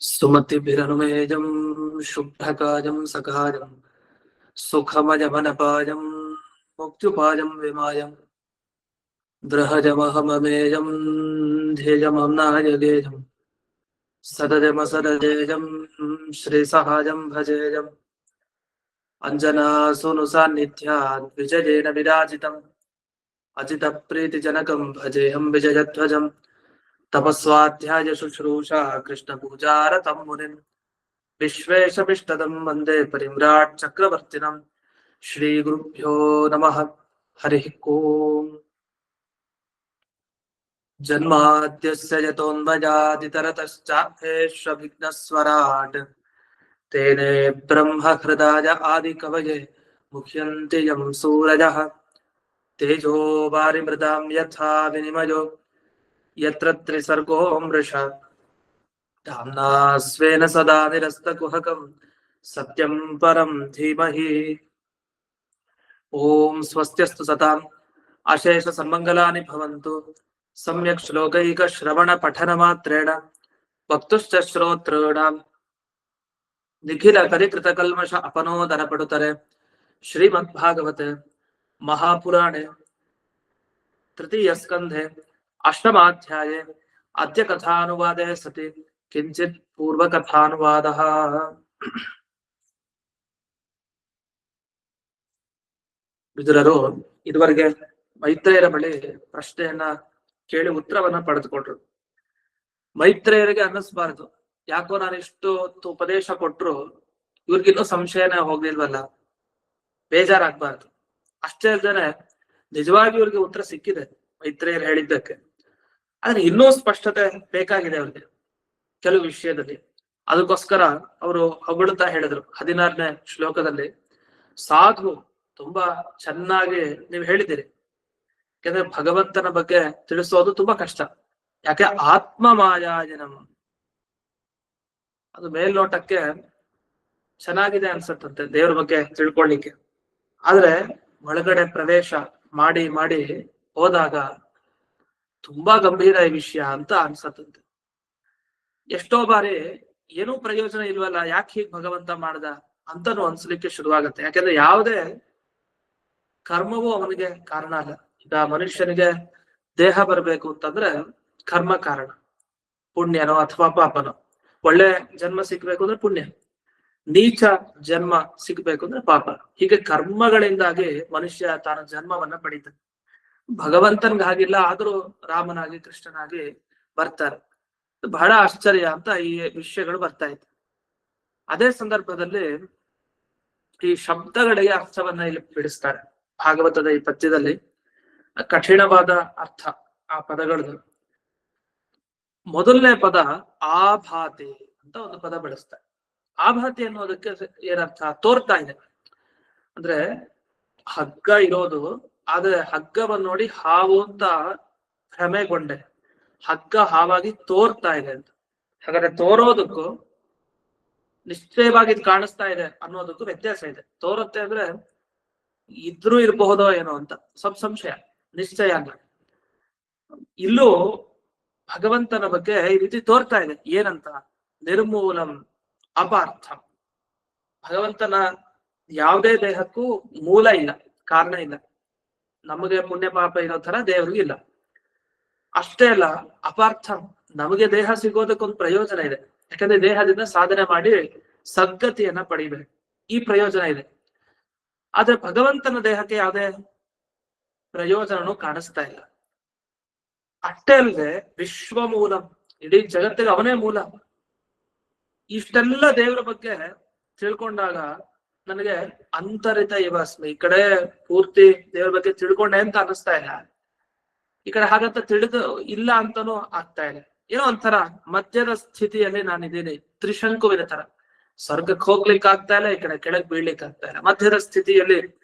ಸುಮತಿಭಿರನುಮೇಜಂ ಶುಭ್ರಕಾಜಂ ಸಕಾಜಂ ಸುಖಮಜಮನಪಾಜಂ ಮುಕ್ತ್ಯುಪಾಜಂ ವಿಮಾಯಂ ದೃಹಜಮಹಮಮೇಜಂ ಧ್ಯೇಯಮಮ್ನಾಯಗೇಜಂ ಸದಜಮಸದಜೇಜಂ ಶ್ರೀಸಹಾಜಂ ಭಜೇಜಂ ಅಂಜನಾಸುನು ಸಾನ್ನಿಧ್ಯಾತ್ ವಿಜಯೇನ ವಿರಾಜಿತಂ ಅಜಿತ ಪ್ರೀತಿಜನಕಂ ಭಜೇಹಂ ವಿಜಯಧ್ವಜಂ ತಪಸ್ವಾಧ್ಯಾಯ ಶುಶ್ರೂಷಾ ಕೃಷ್ಣ ಪೂಜಾರತಂ ಮುನಿಂ ವಿಶ್ವೇಶಪಿಷ್ಟದಂ ವಂದೇ ಪರಿಮ್ರಾಟ್ ಚಕ್ರವರ್ತಿನಂ ಶ್ರೀ ಗುರುಭ್ಯೋ ನಮಃ ಹರಿ ಓಂ. ಜನ್ಮಾದ್ಯಸ್ಯ ಯತೋನ್ಮಯಾದಿತರತಶ್ಚಾರ್ಥೇಷ್ವಭಿಘ್ನಸ್ವರಾಟ್ ತೇನೇ ಬ್ರಹ್ಮ ಹೃದಯ ಆದಿ ಕವಯೇ ಮುಹ್ಯಂತಿ ಯಂ ಸೂರಜಃ ತೇಜೋ ವಾರಿಮೃತಾಂ ಯಥಾ ವಿನಿಮಯೋ ಯತ್ರ ತ್ರಿಸರ್ಗೋ ಮೃಷಾ ಧಾಮ್ನಾ ಸ್ವೇನ ಸದಾ ನಿರಸ್ತಕುಹಕಂ ಸತ್ಯಂ ಪರಂ ಧೀಮಹಿ. ಓಂ ಸ್ವಸ್ತ್ಯಸ್ತು ಸತಾಂ ಅಶೇಷ ಸನ್ಮಂಗಲಾನಿ ಭವಂತು. ಸಮ್ಯಕ್ ಶ್ಲೋಕೈಕ ಶ್ರವಣ ಪಠನ ಮಾತ್ರೇಣ ವಕ್ತುಶ್ಚ ಶ್ರೋತॄಣಾಂ ನಿಖಿಲ ಕರಿಕೃತ ಕಲ್ಮಷ ಅಪನೋದರ ಪಡುತರೆ. ಶ್ರೀಮದ್ಭಾಗವತೆ ಮಹಾಪುರಾಣೆ ತೃತೀಯ ಸ್ಕಂಧೆ ಅಷ್ಟಮಾಧ್ಯಾಯೇ ಅದ್ಯ ಕಥಾನುವಾದೇ ಸತಿ ಕಿಂಚಿತ್ ಪೂರ್ವಕಥಾನುವಾದಃ. ವಿದುರರು ಇದುವರೆಗೆ ಮೈತ್ರೇಯರ ಬಳಿ ಪ್ರಶ್ನೆಯನ್ನ ಕೇಳಿ ಉತ್ತರವನ್ನ ಪಡೆದುಕೊಂಡ್ರು. ಮೈತ್ರೇಯರಿಗೆ ಅನ್ನಿಸ್ಬಾರ್ದು, ಯಾಕೋ ನಾನು ಇಷ್ಟು ಹೊತ್ತು ಉಪದೇಶ ಕೊಟ್ರು ಇವ್ರಿಗಿನ್ನೂ ಸಂಶಯನೇ ಹೋಗ್ಲಿಲ್ವಲ್ಲ, ಬೇಜಾರಾಗ್ಬಾರ್ದು. ಅಷ್ಟೇ ಅಲ್ದೇನೆ ನಿಜವಾಗಿ ಇವ್ರಿಗೆ ಉತ್ತರ ಸಿಕ್ಕಿದೆ ಮೈತ್ರೇಯರು ಹೇಳಿದ್ದಕ್ಕೆ. ಆದ್ರೆ ಇನ್ನೂ ಸ್ಪಷ್ಟತೆ ಬೇಕಾಗಿದೆ ಅವ್ರಿಗೆ ಕೆಲವು ವಿಷಯದಲ್ಲಿ. ಅದಕ್ಕೋಸ್ಕರ ಅವರು ಹೊಗಳುತ್ತಾ ಹೇಳಿದ್ರು 16ನೇ ಶ್ಲೋಕದಲ್ಲಿ, ಸಾಧು ತುಂಬಾ ಚೆನ್ನಾಗಿ ನೀವು ಹೇಳಿದಿರಿ. ಯಾಕಂದ್ರೆ ಭಗವಂತನ ಬಗ್ಗೆ ತಿಳಿಸೋದು ತುಂಬಾ ಕಷ್ಟ. ಯಾಕೆ ಆತ್ಮ ಮಾಯಾಜನಂ ಅದು ಮೇಲ್ನೋಟಕ್ಕೆ ಚೆನ್ನಾಗಿದೆ ಅನ್ಸತ್ತಂತೆ ದೇವ್ರ ಬಗ್ಗೆ ತಿಳ್ಕೊಳ್ಳಿಕ್ಕೆ. ಆದ್ರೆ ಒಳಗಡೆ ಪ್ರವೇಶ ಮಾಡಿ ಮಾಡಿ ಹೋದಾಗ ತುಂಬಾ ಗಂಭೀರ ಈ ವಿಷಯ ಅಂತ ಅನ್ಸತ್ತಂತೆ. ಎಷ್ಟೋ ಬಾರಿ ಏನೂ ಪ್ರಯೋಜನ ಇಲ್ವಲ್ಲ, ಯಾಕೆ ಹೀಗ್ ಭಗವಂತ ಮಾಡ್ದ ಅಂತಾನು ಅನ್ಸ್ಲಿಕ್ಕೆ ಶುರುವಾಗತ್ತೆ. ಯಾಕಂದ್ರೆ ಯಾವುದೇ ಕರ್ಮವೂ ಅವನಿಗೆ ಕಾರಣ ಅಲ್ಲ. ಈಗ ಮನುಷ್ಯನಿಗೆ ದೇಹ ಬರಬೇಕು ಅಂತಂದ್ರೆ ಕರ್ಮ ಕಾರಣ, ಪುಣ್ಯನೋ ಅಥವಾ ಪಾಪನೋ. ಒಳ್ಳೆ ಜನ್ಮ ಸಿಗ್ಬೇಕು ಅಂದ್ರೆ ಪುಣ್ಯ, ನೀಚ ಜನ್ಮ ಸಿಗ್ಬೇಕು ಅಂದ್ರೆ ಪಾಪ. ಹೀಗೆ ಕರ್ಮಗಳಿಂದಾಗಿ ಮನುಷ್ಯ ತಾನ ಜನ್ಮವನ್ನ ಪಡೀತಾನೆ. ಭಗವಂತನ್ಗಾಗಿಲ್ಲ, ಆದ್ರೂ ರಾಮನಾಗಿ ಕೃಷ್ಣನಾಗಿ ಬರ್ತಾರೆ. ಬಹಳ ಆಶ್ಚರ್ಯ ಅಂತ ಈ ವಿಷಯಗಳು ಬರ್ತಾ ಇತ್ತು. ಅದೇ ಸಂದರ್ಭದಲ್ಲಿ ಈ ಶಬ್ದಗಳಿಗೆ ಅರ್ಥವನ್ನ ಇಲ್ಲಿ ಬಿಡಿಸ್ತಾರೆ. ಭಾಗವತದ ಈ ಪದ್ಯದಲ್ಲಿ ಕಠಿಣವಾದ ಅರ್ಥ ಆ ಪದಗಳದ್ದು. ಮೊದಲನೇ ಪದ ಆಭಾತಿ ಅಂತ ಒಂದು ಪದ ಬಳಸ್ತಾರೆ. ಆಭಾತಿ ಅನ್ನೋದಕ್ಕೆ ಏನರ್ಥ? ತೋರ್ತಾ ಇದೆ ಅಂದ್ರೆ ಹಗ್ಗ ಇರೋದು, ಆದ್ರೆ ಹಗ್ಗವನ್ನು ನೋಡಿ ಹಾವು ಅಂತ ಭ್ರಮೆಗೊಂಡೆ, ಹಗ್ಗ ಹಾವಾಗಿ ತೋರ್ತಾ ಇದೆ ಅಂತ. ಹಾಗಾದ್ರೆ ತೋರೋದಕ್ಕೂ ನಿಶ್ಚಯವಾಗಿ ಕಾಣಿಸ್ತಾ ಇದೆ ಅನ್ನೋದಕ್ಕೂ ವ್ಯತ್ಯಾಸ ಇದೆ. ತೋರುತ್ತೆ ಅಂದ್ರೆ ಇದ್ರೂ ಇರಬಹುದೋ ಏನೋ ಅಂತ ಸ್ವಲ್ಪ ಸಂಶಯ, ನಿಶ್ಚಯ ಅಲ್ಲ. ಇಲ್ಲೂ ಭಗವಂತನ ಬಗ್ಗೆ ಈ ರೀತಿ ತೋರ್ತಾ ಇದೆ. ಏನಂತ? ನಿರ್ಮೂಲಂ ಅಪಾರ್ಥಂ. ಭಗವಂತನ ಯಾವುದೇ ದೇಹಕ್ಕೂ ಮೂಲ ಇಲ್ಲ, ಕಾರಣ ಇಲ್ಲ. ನಮಗೆ ಪುಣ್ಯ ಪಾಪ ಇರೋ ತರ ದೇವರಿಗೂ ಇಲ್ಲ. ಅಷ್ಟೇ ಅಲ್ಲ, ಅಪಾರ್ಥಂ, ನಮಗೆ ದೇಹ ಸಿಗೋದಕ್ಕೊಂದು ಪ್ರಯೋಜನ ಇದೆ. ಯಾಕಂದ್ರೆ ದೇಹದಿಂದ ಸಾಧನೆ ಮಾಡಿ ಸದ್ಗತಿಯನ್ನ ಪಡಿಬೇಕು, ಈ ಪ್ರಯೋಜನ ಇದೆ. ಆದ್ರೆ ಭಗವಂತನ ದೇಹಕ್ಕೆ ಯಾವುದೇ ಪ್ರಯೋಜನನೂ ಕಾಣಿಸ್ತಾ ಇಲ್ಲ. ಅಷ್ಟೇ ಅಲ್ಲದೆ ವಿಶ್ವ ಮೂಲಂ, ಇಡೀ ಜಗತ್ತಿಗೆ ಅವನೇ ಮೂಲ. ಇಷ್ಟೆಲ್ಲ ದೇವರ ಬಗ್ಗೆ ತಿಳ್ಕೊಂಡಾಗ ನನಗೆ ಅಂತರಿತ ಇವಸ್ಮಿ, ಈ ಕಡೆ ಪೂರ್ತಿ ದೇವ್ರ ಬಗ್ಗೆ ತಿಳ್ಕೊಂಡೆ ಅಂತ ಅನಿಸ್ತಾ ಇಲ್ಲ, ಈ ಕಡೆ ಹಾಗಂತ ತಿಳಿದು ಇಲ್ಲ ಅಂತಾನೂ ಆಗ್ತಾ ಇಲ್ಲ. ಏನೋ ಒಂಥರ ಮಧ್ಯದ ಸ್ಥಿತಿಯಲ್ಲಿ ನಾನಿದ್ದೀನಿ, ತ್ರಿಶಂಕುವಿನ ತರ. ಸ್ವರ್ಗಕ್ಕೆ ಹೋಗ್ಲಿಕ್ಕೆ ಆಗ್ತಾ ಇಲ್ಲ, ಈ ಕಡೆ ಕೆಳಗ್ ಬೀಳ್ಲಿಕ್ಕೆ ಆಗ್ತಾ ಇಲ್ಲ, ಮಧ್ಯದ ಸ್ಥಿತಿಯಲ್ಲಿ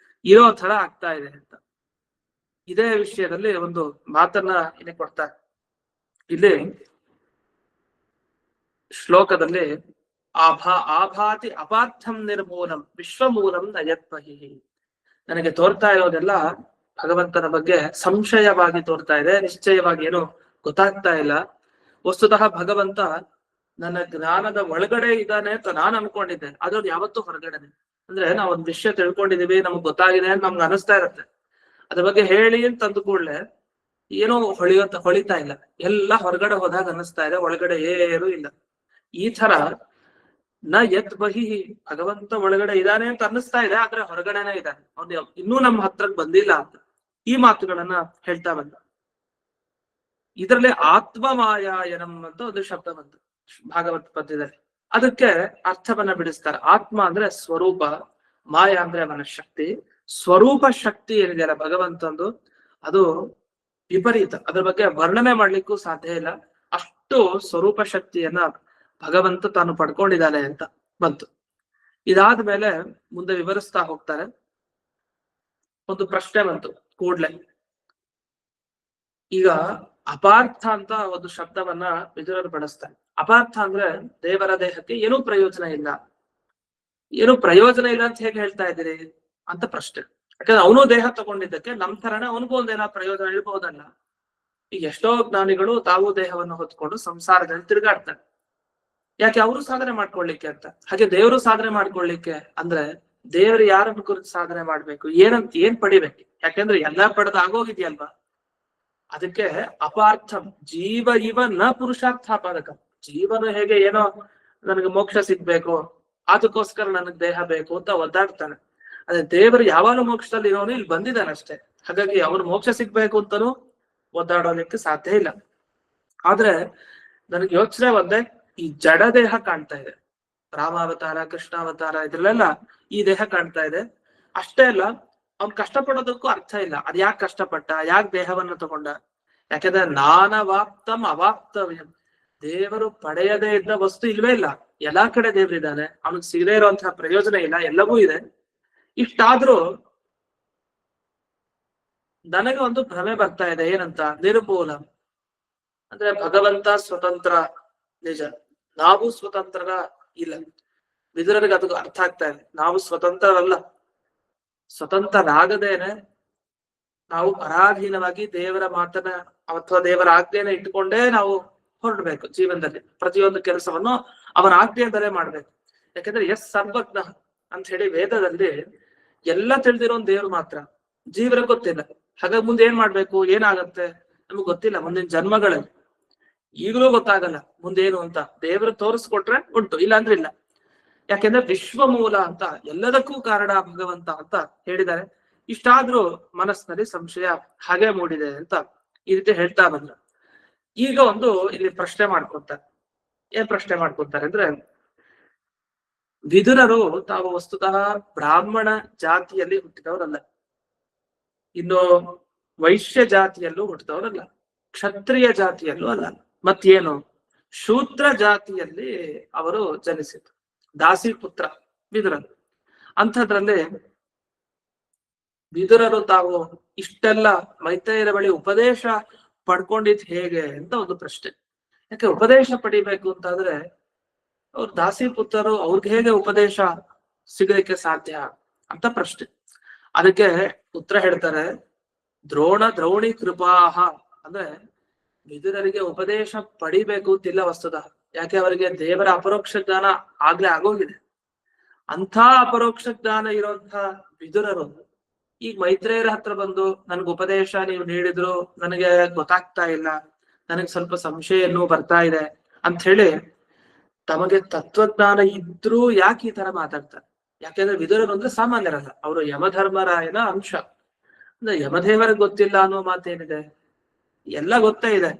ಇರೋ ತರ ಆಗ್ತಾ ಇದೆ ಅಂತ. ಇದೇ ವಿಷಯದಲ್ಲಿ ಒಂದು ಮಾತನ್ನ ಇಲ್ಲಿ ಕೊಡ್ತಾರೆ. ಇಲ್ಲಿ ಶ್ಲೋಕದಲ್ಲಿ ಆಭಾತಿ ಅಪಾರ್ಥಂ ನಿರ್ಮೂಲಂ ವಿಶ್ವಮೂಲಂ ನಯತ್ಮಹಿ. ನನಗೆ ತೋರ್ತಾ ಇರೋದೆಲ್ಲ ಭಗವಂತನ ಬಗ್ಗೆ ಸಂಶಯವಾಗಿ ತೋರ್ತಾ ಇದೆ, ನಿಶ್ಚಯವಾಗಿ ಏನು ಗೊತ್ತಾಗ್ತಾ ಇಲ್ಲ. ವಸ್ತುತಃ ಭಗವಂತ ನನ್ನ ಜ್ಞಾನದ ಒಳಗಡೆ ಇದ್ದಾನೆ ಅಂತ ನಾನು ಅನ್ಕೊಂಡಿದ್ದೆ, ಅದ್ರದ್ದು ಯಾವತ್ತೂ ಹೊರಗಡೆನೆ. ಅಂದ್ರೆ ನಾವ್ ಒಂದ್ ವಿಷಯ ತಿಳ್ಕೊಂಡಿದೀವಿ, ನಮ್ಗ್ ಗೊತ್ತಾಗಿದೆ ಅಂತ ನಮ್ಗೆ ಅನಿಸ್ತಾ ಇರತ್ತೆ. ಅದ್ರ ಬಗ್ಗೆ ಹೇಳಿ ಅಂತ ಅಂದ ಕೂಡ್ಲೆ ಏನೋ ಹೊಳಿತಾ ಇಲ್ಲ, ಎಲ್ಲ ಹೊರಗಡೆ ಹೋದಾಗ ಅನಿಸ್ತಾ ಇದೆ, ಒಳಗಡೆ ಏನೂ ಇಲ್ಲ. ಈ ತರ ನ ಯತ್ ಬಹಿ, ಭಗವಂತ ಒಳಗಡೆ ಇದ್ದಾನೆ ಅಂತ ಅನ್ನಿಸ್ತಾ ಇದೆ, ಆದ್ರೆ ಹೊರಗಡೆನೆ ಇದ್ದಾನೆ, ಅವ್ನು ಇನ್ನೂ ನಮ್ಮ ಹತ್ರಕ್ ಬಂದಿಲ್ಲ ಅಂತ ಈ ಮಾತುಗಳನ್ನ ಹೇಳ್ತಾ ಬಂದ. ಇದರಲ್ಲಿ ಆತ್ಮ ಮಾಯಾಯನಂ ಅಂತ ಒಂದು ಶಬ್ದ ಬಂತು ಭಾಗವತ ಪದ್ಯದಲ್ಲಿ. ಅದಕ್ಕೆ ಅರ್ಥವನ್ನ ಬಿಡಿಸ್ತಾರೆ. ಆತ್ಮ ಅಂದ್ರೆ ಸ್ವರೂಪ, ಮಾಯ ಅಂದ್ರೆ ಅವನ ಶಕ್ತಿ. ಸ್ವರೂಪ ಶಕ್ತಿ ಏನಿದೆಯಲ್ಲ ಭಗವಂತಂದು, ಅದು ವಿಪರೀತ, ಅದ್ರ ಬಗ್ಗೆ ವರ್ಣನೆ ಮಾಡ್ಲಿಕ್ಕೂ ಸಾಧ್ಯ ಇಲ್ಲ. ಅಷ್ಟು ಸ್ವರೂಪ ಶಕ್ತಿಯನ್ನ ಭಗವಂತ ತಾನು ಪಡ್ಕೊಂಡಿದ್ದಾನೆ ಅಂತ ಬಂತು. ಇದಾದ್ಮೇಲೆ ಮುಂದೆ ವಿವರಿಸ್ತಾ ಹೋಗ್ತಾರೆ. ಒಂದು ಪ್ರಶ್ನೆ ಬಂತು ಕೂಡ್ಲೆ. ಈಗ ಅಪಾರ್ಥ ಅಂತ ಒಂದು ಶಬ್ದವನ್ನ ವಿದುರರು ಬಳಸ್ತಾರೆ. ಅಪಾರ್ಥ ಅಂದ್ರೆ ದೇವರ ದೇಹಕ್ಕೆ ಏನೂ ಪ್ರಯೋಜನ ಇಲ್ಲ. ಏನು ಪ್ರಯೋಜನ ಇಲ್ಲ ಅಂತ ಹೇಗೆ ಹೇಳ್ತಾ ಇದ್ದೀರಿ ಅಂತ ಪ್ರಶ್ನೆ. ಯಾಕಂದ್ರೆ ಅವನು ದೇಹ ತಗೊಂಡಿದ್ದಕ್ಕೆ ನಮ್ ತರನೇ ಅವನಿಗೂ ಒಂದೇನೋ ಪ್ರಯೋಜನ ಇರ್ಬೋದಲ್ಲ. ಈಗ ಎಷ್ಟೋ ಜ್ಞಾನಿಗಳು ತಾವು ದೇಹವನ್ನು ಹೊತ್ಕೊಂಡು ಸಂಸಾರದಲ್ಲಿ ತಿರುಗಾಡ್ತಾರೆ. ಯಾಕೆ? ಅವರು ಸಾಧನೆ ಮಾಡ್ಕೊಳ್ಲಿಕ್ಕೆ ಅಂತ. ಹಾಗೆ ದೇವರು ಸಾಧನೆ ಮಾಡ್ಕೊಳ್ಲಿಕ್ಕೆ ಅಂದ್ರೆ ದೇವರು ಯಾರನ್ನು ಕುರಿತು ಸಾಧನೆ ಮಾಡ್ಬೇಕು, ಏನ್ ಪಡಿಬೇಕು? ಯಾಕೆಂದ್ರೆ ಎಲ್ಲಾ ಪಡೆದ ಆಗೋಗಿದ್ಯಲ್ವಾ. ಅದಕ್ಕೆ ಅಪಾರ್ಥಂ ಜೀವ ಇವ ನ ಪುರುಷಾರ್ಥಾಪಾದಕ. ಜೀವನ ಹೇಗೆ ಏನೋ ನನಗೆ ಮೋಕ್ಷ ಸಿಗ್ಬೇಕು, ಅದಕ್ಕೋಸ್ಕರ ನನಗ್ ದೇಹ ಬೇಕು ಅಂತ ಒದ್ದಾಡ್ತಾನೆ. ಅದೇ ದೇವರು ಯಾವಾಗಲೂ ಮೋಕ್ಷದಲ್ಲಿ ಇರೋನು ಇಲ್ಲಿ ಬಂದಿದ್ದಾನೆ ಅಷ್ಟೇ. ಹಾಗಾಗಿ ಅವನು ಮೋಕ್ಷ ಸಿಗ್ಬೇಕು ಅಂತಾನು ಒದ್ದಾಡೋಲಿಕ್ಕೆ ಸಾಧ್ಯ ಇಲ್ಲ. ಆದ್ರೆ ನನಗೆ ಯೋಚನೆ ಒಂದೇ, ಈ ಜಡ ದೇಹ ಕಾಣ್ತಾ ಇದೆ, ರಾಮಾವತಾರ ಕೃಷ್ಣಾವತಾರ ಇದ್ರಲ್ಲೆಲ್ಲ ಈ ದೇಹ ಕಾಣ್ತಾ ಇದೆ. ಅಷ್ಟೇ ಅಲ್ಲ, ಅವ್ನ್ ಕಷ್ಟಪಡೋದಕ್ಕೂ ಅರ್ಥ ಇಲ್ಲ. ಅದ್ ಯಾಕೆ ಕಷ್ಟಪಟ್ಟ, ಯಾಕೆ ದೇಹವನ್ನು ತಗೊಂಡ? ಯಾಕಂದ್ರೆ ನಾನವಾಪ್ತಂ ಅವಾಪ್ತವ್ಯಂ, ದೇವರು ಪಡೆಯದೇ ಇದ್ದ ವಸ್ತು ಇಲ್ವೇ ಇಲ್ಲ. ಎಲ್ಲಾ ಕಡೆ ದೇವರಿದ್ದಾನೆ, ಅವನಿಗೆ ಸಿಗದೇ ಇರುವಂತಹ ಪ್ರಯೋಜನ ಇಲ್ಲ, ಎಲ್ಲವೂ ಇದೆ. ಇಷ್ಟಾದ್ರೂ ನನಗೆ ಒಂದು ಭ್ರಮೆ ಬರ್ತಾ ಇದೆ. ಏನಂತ? ನಿರ್ಮೂಲ ಅಂದ್ರೆ ಭಗವಂತ ಸ್ವತಂತ್ರ ನಿಜ, ನಾವು ಸ್ವತಂತ್ರರ ಇಲ್ಲ. ವಿದುರರಿಗೆ ಅದು ಅರ್ಥ ಆಗ್ತಾ ಇದೆ. ನಾವು ಸ್ವತಂತ್ರರಲ್ಲ, ಸ್ವತಂತ್ರರಾಗದೇನೆ ನಾವು ಪರಾಧೀನವಾಗಿ ದೇವರ ಮಾತನ್ನ ಅಥವಾ ದೇವರ ಆಜ್ಞೆನ ಇಟ್ಟುಕೊಂಡೇ ನಾವು ಹೊರಡ್ಬೇಕು. ಜೀವನದಲ್ಲಿ ಪ್ರತಿಯೊಂದು ಕೆಲಸವನ್ನು ಅವನ ಆಜ್ಞೆಯಿಂದಲೇ ಮಾಡ್ಬೇಕು. ಯಾಕಂದ್ರೆ ಸರ್ವಜ್ಞ ಅಂತ ಹೇಳಿ ವೇದದಲ್ಲಿ ಎಲ್ಲ ತಿಳಿದಿರೋನ್ ದೇವ್ರು ಮಾತ್ರ, ಜೀವನ ಗೊತ್ತಿಲ್ಲ. ಹಾಗಾಗಿ ಮುಂದೆ ಏನ್ ಮಾಡ್ಬೇಕು, ಏನಾಗತ್ತೆ ನಮಗ್ ಗೊತ್ತಿಲ್ಲ. ಮುಂದಿನ ಜನ್ಮಗಳಲ್ಲಿ ಈಗಲೂ ಗೊತ್ತಾಗಲ್ಲ ಮುಂದೇನು ಅಂತ. ದೇವರು ತೋರಿಸ್ಕೊಟ್ರೆ ಉಂಟು, ಇಲ್ಲ ಅಂದ್ರೆ ಇಲ್ಲ. ಯಾಕೆಂದ್ರೆ ವಿಶ್ವ ಮೂಲ ಅಂತ, ಎಲ್ಲದಕ್ಕೂ ಕಾರಣ ಭಗವಂತ ಅಂತ ಹೇಳಿದ್ದಾರೆ. ಇಷ್ಟಾದ್ರೂ ಮನಸ್ಸಿನಲ್ಲಿ ಸಂಶಯ ಹಾಗೆ ಮೂಡಿದೆ ಅಂತ ಈ ರೀತಿ ಹೇಳ್ತಾ ಬಂದ್ರು. ಈಗ ಒಂದು ಇಲ್ಲಿ ಪ್ರಶ್ನೆ ಮಾಡ್ಕೊತಾರೆ. ಏನ್ ಪ್ರಶ್ನೆ ಮಾಡ್ಕೊತಾರೆ ಅಂದ್ರೆ, ವಿದುರರು ತಾವು ವಸ್ತುತಃ ಬ್ರಾಹ್ಮಣ ಜಾತಿಯಲ್ಲಿ ಹುಟ್ಟಿದವರಲ್ಲ, ಇನ್ನು ವೈಶ್ಯ ಜಾತಿಯಲ್ಲೂ ಹುಟ್ಟಿದವರಲ್ಲ, ಕ್ಷತ್ರಿಯ ಜಾತಿಯಲ್ಲೂ ಅಲ್ಲ, ಮತ್ತೇನು ಶೂದ್ರ ಜಾತಿಯಲ್ಲಿ ಅವರು ಜನಿಸಿದ್ರು. ದಾಸಿ ಪುತ್ರ ವಿದುರರು. ಅಂಥದ್ರಲ್ಲಿ ವಿದುರರು ತಾವು ಇಷ್ಟೆಲ್ಲ ಮೈತ್ರೇಯರ ಬಳಿ ಉಪದೇಶ ಪಡ್ಕೊಂಡಿದ್ ಹೇಗೆ ಅಂತ ಒಂದು ಪ್ರಶ್ನೆ. ಯಾಕೆ ಉಪದೇಶ ಪಡಿಬೇಕು ಅಂತಾದ್ರೆ ಅವ್ರು ದಾಸಿ ಪುತ್ರರು, ಅವ್ರಿಗೆ ಹೇಗೆ ಉಪದೇಶ ಸಿಗಲಿಕ್ಕೆ ಸಾಧ್ಯ ಅಂತ ಪ್ರಶ್ನೆ. ಅದಕ್ಕೆ ಉತ್ತರ ಹೇಳ್ತಾರೆ, ದ್ರೋಣಿ ಕೃಪಾಹ. ಅಂದ್ರೆ ವಿದುರರಿಗೆ ಉಪದೇಶ ಪಡಿಬೇಕು ಅಂತಿಲ್ಲ ವಸ್ತುತಃ. ಯಾಕೆ? ಅವರಿಗೆ ದೇವರ ಅಪರೋಕ್ಷ ಜ್ಞಾನ ಆಗ್ಲೇ ಆಗೋಗಿದೆ. ಅಂಥ ಅಪರೋಕ್ಷ ಜ್ಞಾನ ಇರುವಂತಹ ವಿದುರರು ಈಗ ಮೈತ್ರೇಯರ ಹತ್ರ ಬಂದು ನನ್ಗೆ ಉಪದೇಶ ನೀವು ನೀಡಿದ್ರು ನನಗೆ ಗೊತ್ತಾಗ್ತಾ ಇಲ್ಲ, ನನಗೆ ಸ್ವಲ್ಪ ಸಂಶಯ ಇನ್ನೂ ಬರ್ತಾ ಇದೆ ಅಂತ ಹೇಳಿ ತಮಗೆ ತತ್ವಜ್ಞಾನ ಇದ್ರೂ ಯಾಕೆ ಈ ತರ ಮಾತಾಡ್ತಾರೆ? ಯಾಕೆಂದ್ರೆ ವಿದುರರು ಅಂದ್ರೆ ಸಾಮಾನ್ಯರಲ್ಲ, ಅವರು ಯಮಧರ್ಮರಾಯನ ಅಂಶ. ಅಂದ್ರೆ ಯಮದೇವರಿಗೆ ಗೊತ್ತಿಲ್ಲ ಅನ್ನೋ ಮಾತೇನಿದೆ? ಎಲ್ಲ ಗೊತ್ತೇ ಇದೆ.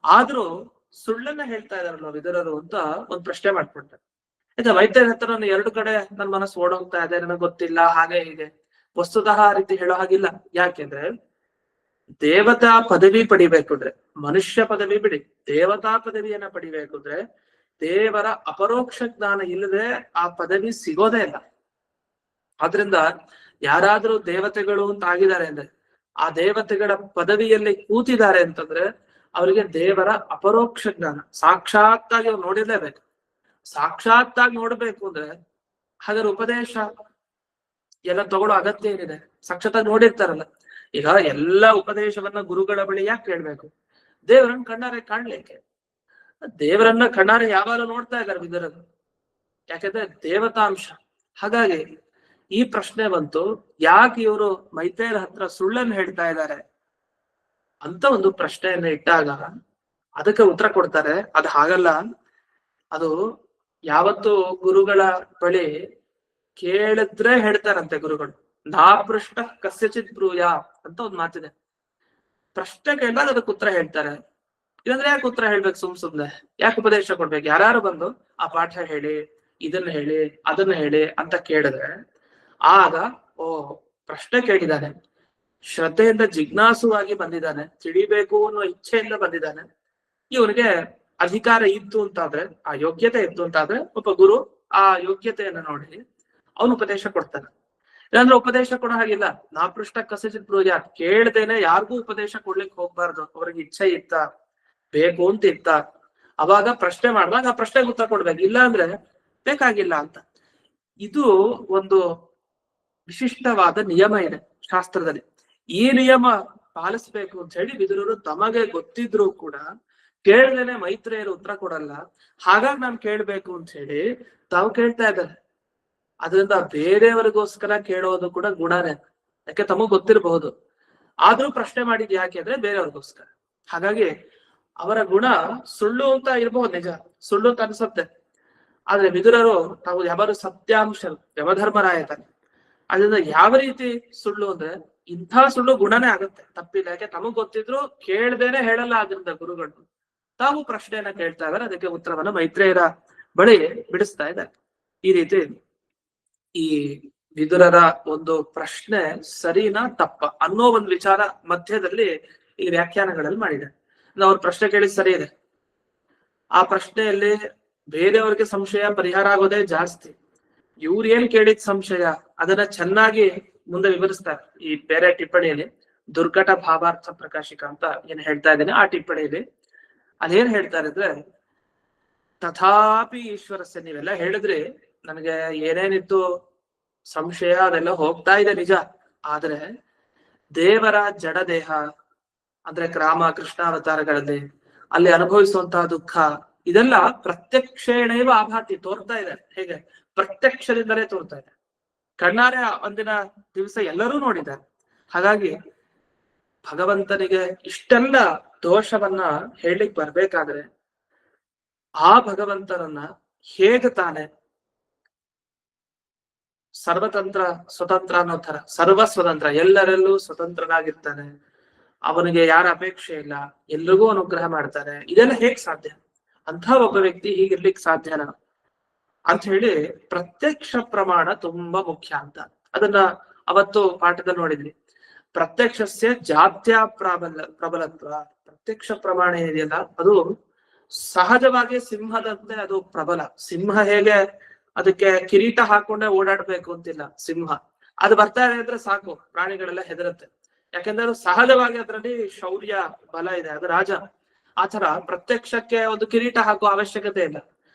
ಆದ್ರೂ ಸುಳ್ಳನ್ನ ಹೇಳ್ತಾ ಇದಾರಲ್ಲ ವಿದುರರು ಅಂತ ಒಂದ್ ಪ್ರಶ್ನೆ ಮಾಡ್ಕೊಳ್ತಾರೆ. ಯಾಕೆ ಮೈತ್ರೇಯರ ಹತ್ರ ನಾನು ಎರಡು ಕಡೆ ನನ್ನ ಮನಸ್ಸು ಓಡೋಗ್ತಾ ಇದೆ, ನನಗೆ ಗೊತ್ತಿಲ್ಲ ಹಾಗೆ ಹೀಗೆ. ವಸ್ತುತಃ ಆ ರೀತಿ ಹೇಳೋ ಹಾಗಿಲ್ಲ. ಯಾಕೆಂದ್ರೆ ದೇವತಾ ಪದವಿ ಪಡಿಬೇಕಂದ್ರೆ, ಮನುಷ್ಯ ಪದವಿ ಬಿಡಿ, ದೇವತಾ ಪದವಿಯನ್ನ ಪಡಿಬೇಕಂದ್ರೆ ದೇವರ ಅಪರೋಕ್ಷ ಜ್ಞಾನ ಇಲ್ಲದೆ ಆ ಪದವಿ ಸಿಗೋದೇ ಇಲ್ಲ. ಆದ್ರಿಂದ ಯಾರಾದ್ರೂ ದೇವತೆಗಳು ಅಂತ ಆಗಿದ್ದಾರೆ ಅಂದ್ರೆ, ಆ ದೇವತೆಗಳ ಪದವಿಯಲ್ಲಿ ಕೂತಿದ್ದಾರೆ ಅಂತಂದ್ರೆ ಅವರಿಗೆ ದೇವರ ಅಪರೋಕ್ಷ ಜ್ಞಾನ ಸಾಕ್ಷಾತ್ತಾಗಿ ಅವ್ರು ನೋಡಿರ್ಲೇಬೇಕು. ಸಾಕ್ಷಾತ್ತಾಗಿ ನೋಡ್ಬೇಕು ಅಂದ್ರೆ ಹಾಗಾದ್ರೆ ಉಪದೇಶ ಎಲ್ಲ ತಗೊಳ್ಳೋ ಅಗತ್ಯ ಏನಿದೆ? ಸಾಕ್ಷಾತ್ತಾಗಿ ನೋಡಿರ್ತಾರಲ್ಲ. ಈಗ ಎಲ್ಲ ಉಪದೇಶವನ್ನ ಗುರುಗಳ ಬಳಿ ಯಾಕೆ ಕೇಳ್ಬೇಕು? ದೇವರನ್ನ ಕಣ್ಣಾರೆ ಕಾಣ್ಲಿಕ್ಕೆ. ದೇವರನ್ನ ಕಣ್ಣಾರೆ ಯಾವಾಗಲೂ ನೋಡ್ತಾ ಇದ್ದಾರೆ ವಿದುರರು, ಯಾಕಂದ್ರೆ ದೇವತಾಂಶ. ಹಾಗಾಗಿ ಈ ಪ್ರಶ್ನೆ ಬಂತು, ಯಾಕೆ ಇವರು ಮೈತ್ರೇಯರ ಹತ್ರ ಸುಳ್ಳನ್ನು ಹೇಳ್ತಾ ಇದ್ದಾರೆ ಅಂತ ಒಂದು ಪ್ರಶ್ನೆಯನ್ನ ಇಟ್ಟಾಗ ಅದಕ್ಕೆ ಉತ್ತರ ಕೊಡ್ತಾರೆ, ಅದು ಹಾಗಲ್ಲ. ಅದು ಯಾವತ್ತು ಗುರುಗಳ ಬಳಿ ಕೇಳಿದ್ರೆ ಹೇಳ್ತಾರಂತೆ ಗುರುಗಳು, ನಾ ಪೃಷ್ಟ ಕಸ್ಯಚಿತ್ ಬ್ರೂಯ ಅಂತ ಒಂದ್ ಮಾತಿದೆ. ಪ್ರಶ್ನೆ ಕೇಳಿದಾಗ ಅದಕ್ಕೆ ಉತ್ತರ ಹೇಳ್ತಾರೆ. ಇದಂದ್ರೆ ಯಾಕೆ ಉತ್ತರ ಹೇಳ್ಬೇಕು ಸುಮ್ನೆ, ಯಾಕೆ ಉಪದೇಶ ಕೊಡ್ಬೇಕು? ಯಾರು ಬಂದು ಆ ಪಾಠ ಹೇಳಿ, ಇದನ್ನ ಹೇಳಿ, ಅದನ್ನ ಹೇಳಿ ಅಂತ ಕೇಳಿದ್ರೆ ಆಗ ಓ ಪ್ರಶ್ನೆ ಕೇಳಿದ್ದಾನೆ, ಶ್ರದ್ಧೆಯಿಂದ ಜಿಜ್ಞಾಸುವಾಗಿ ಬಂದಿದ್ದಾನೆ, ತಿಳಿಬೇಕು ಅನ್ನೋ ಇಚ್ಛೆಯಿಂದ ಬಂದಿದ್ದಾನೆ, ಇವನಿಗೆ ಅಧಿಕಾರ ಇತ್ತು ಅಂತಾದ್ರೆ, ಆ ಯೋಗ್ಯತೆ ಇತ್ತು ಅಂತಾದ್ರೆ ಒಬ್ಬ ಗುರು ಆ ಯೋಗ್ಯತೆಯನ್ನ ನೋಡಿ ಅವನು ಉಪದೇಶ ಕೊಡ್ತಾನೆ. ಇಲ್ಲಾಂದ್ರೆ ಉಪದೇಶ ಕೊಡೋ ಹಾಗಿಲ್ಲ. ನಾ ಪೃಷ್ಟ ಕಸಚಿತ್ ಬ್ರೂಯ, ಕೇಳ್ದೇನೆ ಯಾರಿಗೂ ಉಪದೇಶ ಕೊಡ್ಲಿಕ್ಕೆ ಹೋಗ್ಬಾರ್ದು. ಅವ್ರಿಗೆ ಇಚ್ಛೆ ಇತ್ತ, ಬೇಕು ಅಂತ ಇತ್ತ, ಅವಾಗ ಪ್ರಶ್ನೆ ಮಾಡಿದಾಗ ಆ ಪ್ರಶ್ನೆಗೆ ಉತ್ತರ ಕೊಡ್ಬೇಕು, ಇಲ್ಲ ಅಂದ್ರೆ ಬೇಕಾಗಿಲ್ಲ ಅಂತ. ಇದು ಒಂದು ವಿಶಿಷ್ಟವಾದ ನಿಯಮ ಇದೆ ಶಾಸ್ತ್ರದಲ್ಲಿ. ಈ ನಿಯಮ ಪಾಲಿಸ್ಬೇಕು ಅಂತ ಹೇಳಿ ವಿದುರರು ತಮಗೆ ಗೊತ್ತಿದ್ರು ಕೂಡ ಕೇಳ್ದೇನೆ ಮೈತ್ರೇಯರು ಉತ್ತರ ಕೊಡಲ್ಲ. ಹಾಗಾಗಿ ನಾನು ಕೇಳ್ಬೇಕು ಅಂತ ಹೇಳಿ ತಾವು ಕೇಳ್ತಾ ಇದ್ದಾರೆ. ಅದರಿಂದ ಬೇರೆಯವರಿಗೋಸ್ಕರ ಕೇಳೋದು ಕೂಡ ಗುಣನೇ, ಯಾಕೆ ತಮಗ್ ಗೊತ್ತಿರಬಹುದು. ಆದ್ರೂ ಪ್ರಶ್ನೆ ಮಾಡಿದ್ ಯಾಕೆ ಅಂದ್ರೆ ಬೇರೆಯವ್ರಿಗೋಸ್ಕರ. ಹಾಗಾಗಿ ಅವರ ಗುಣ ಸುಳ್ಳು ಅಂತ ಇರಬಹುದು, ನಿಜ ಸುಳ್ಳು ಅಂತ ಅನ್ಸುತ್ತೆ. ಆದ್ರೆ ವಿದುರರು ತಾವು ಯಾವಾರು ಸತ್ಯಾಂಶ ಯಮಧರ್ಮರಾಯ ತಾನೆ. ಅದರಿಂದ ಯಾವ ರೀತಿ ಸುಳ್ಳು ಅಂದ್ರೆ ಇಂಥ ಸುಳ್ಳು ಗುಣನೇ ಆಗುತ್ತೆ, ತಪ್ಪಿಲ್ಲ. ಯಾಕೆ ತಮಗ್ ಗೊತ್ತಿದ್ರು ಕೇಳ್ದೇನೆ ಹೇಳಲ್ಲ. ಆದ್ರಿಂದ ಗುರುಗಳು ತಾವು ಪ್ರಶ್ನೆಯನ್ನ ಕೇಳ್ತಾ ಇದ್ದಾರೆ, ಅದಕ್ಕೆ ಉತ್ತರವನ್ನ ಮೈತ್ರೇಯರ ಬಳಿ ಬಿಡಿಸ್ತಾ ಇದ್ದಾರೆ. ಈ ರೀತಿ ಈ ವಿದುರರ ಒಂದು ಪ್ರಶ್ನೆ ಸರಿನಾ ತಪ್ಪ ಅನ್ನೋ ಒಂದು ವಿಚಾರ ಮಧ್ಯದಲ್ಲಿ ಈ ವ್ಯಾಖ್ಯಾನಗಳಲ್ಲಿ ಮಾಡಿದೆ. ಅವ್ರ ಪ್ರಶ್ನೆ ಕೇಳಿ ಸರಿ ಇದೆ, ಆ ಪ್ರಶ್ನೆಯಲ್ಲಿ ಬೇರೆಯವ್ರಿಗೆ ಸಂಶಯ ಪರಿಹಾರ ಆಗೋದೇ ಜಾಸ್ತಿ. ಇವ್ರು ಏನ್ ಕೇಳಿದ ಸಂಶಯ ಅದನ್ನ ಚೆನ್ನಾಗಿ ಮುಂದೆ ವಿವರಿಸ್ತಾರೆ ಈ ಬೇರೆ ಟಿಪ್ಪಣಿಯಲ್ಲಿ. ದುರ್ಘಟ ಭಾವಾರ್ಥ ಪ್ರಕಾಶಿಕ ಅಂತ ಏನ್ ಹೇಳ್ತಾ ಇದ್ದೇನೆ ಆ ಟಿಪ್ಪಣಿಯಲ್ಲಿ ಅದೇನ್ ಹೇಳ್ತಾರೆ ಅಂದ್ರೆ, ತಥಾಪಿ ಈಶ್ವರಸ್ಯ, ನೀವೆಲ್ಲ ಹೇಳಿದ್ರಿ ನನಗೆ ಏನೇನಿತ್ತು ಸಂಶಯ ಅದೆಲ್ಲ ಹೋಗ್ತಾ ಇದೆ ನಿಜ. ಆದ್ರೆ ದೇವರ ಜಡದೇಹ ಅಂದ್ರೆ ರಾಮ ಕೃಷ್ಣಾವತಾರಗಳಲ್ಲಿ ಅಲ್ಲಿ ಅನುಭವಿಸುವಂತಹ ದುಃಖ ಇದೆಲ್ಲ ಪ್ರತ್ಯಕ್ಷೇಣೈವ ಆಭಾತಿ, ತೋರ್ತಾ ಇದೆ. ಹೇಗೆ? ಪ್ರತ್ಯಕ್ಷದಿಂದಲೇ ತೋರ್ತಾ ಇದೆ. ಕಣ್ಣಾರೆ ಒಂದಿನ ದಿವಸ ಎಲ್ಲರೂ ನೋಡಿದ್ದಾರೆ. ಹಾಗಾಗಿ ಭಗವಂತನಿಗೆ ಇಷ್ಟೆಲ್ಲ ದೋಷವನ್ನ ಹೇಳಲಿಕ್ಕೆ ಬರ್ಬೇಕಾದ್ರೆ ಆ ಭಗವಂತನನ್ನ ಹೇಗೆ ತಾನೆ ಸರ್ವತಂತ್ರ ಸ್ವತಂತ್ರ ಅನ್ನೋ ತರ ಸರ್ವ ಸ್ವತಂತ್ರ, ಎಲ್ಲರಲ್ಲೂ ಸ್ವತಂತ್ರನಾಗಿರ್ತಾನೆ, ಅವನಿಗೆ ಯಾರ ಅಪೇಕ್ಷೆ ಇಲ್ಲ, ಎಲ್ರಿಗೂ ಅನುಗ್ರಹ ಮಾಡ್ತಾನೆ, ಇದೆಲ್ಲ ಹೇಗ್ ಸಾಧ್ಯ? ಅಂತ ಒಬ್ಬ ವ್ಯಕ್ತಿ ಹೀಗಿರ್ಲಿಕ್ಕೆ ಸಾಧ್ಯನಾ ಅಂತ ಹೇಳಿ ಪ್ರತ್ಯಕ್ಷ ಪ್ರಮಾಣ ತುಂಬಾ ಮುಖ್ಯ ಅಂತ. ಅದನ್ನ ಅವತ್ತು ಪಾಠದಲ್ಲಿ ನೋಡಿದ್ವಿ. ಪ್ರತ್ಯಕ್ಷಸ್ಯ ಜಾತ್ಯ ಪ್ರಬಲತ್ವ. ಪ್ರತ್ಯಕ್ಷ ಪ್ರಮಾಣ ಇದೆಯಲ್ಲ ಅದು ಸಹಜವಾಗಿ ಸಿಂಹದಂತೆ ಅದು ಪ್ರಬಲ. ಸಿಂಹ ಹೇಗೆ ಅದಕ್ಕೆ ಕಿರೀಟ ಹಾಕೊಂಡೇ ಓಡಾಡ್ಬೇಕು ಅಂತಿಲ್ಲ ಸಿಂಹ, ಅದು ಬರ್ತಾ ಇದೆ ಅಂದ್ರೆ ಸಾಕು ಪ್ರಾಣಿಗಳೆಲ್ಲ ಹೆದರುತ್ತೆ. ಯಾಕೆಂದ್ರೆ ಅದು ಸಹಜವಾಗಿ ಅದರಲ್ಲಿ ಶೌರ್ಯ ಬಲ ಇದೆ, ಅದು ರಾಜ. ಆತರ ಪ್ರತ್ಯಕ್ಷಕ್ಕೆ ಒಂದು ಕಿರೀಟ ಹಾಕುವ ಅವಶ್ಯಕತೆ ಇಲ್ಲ.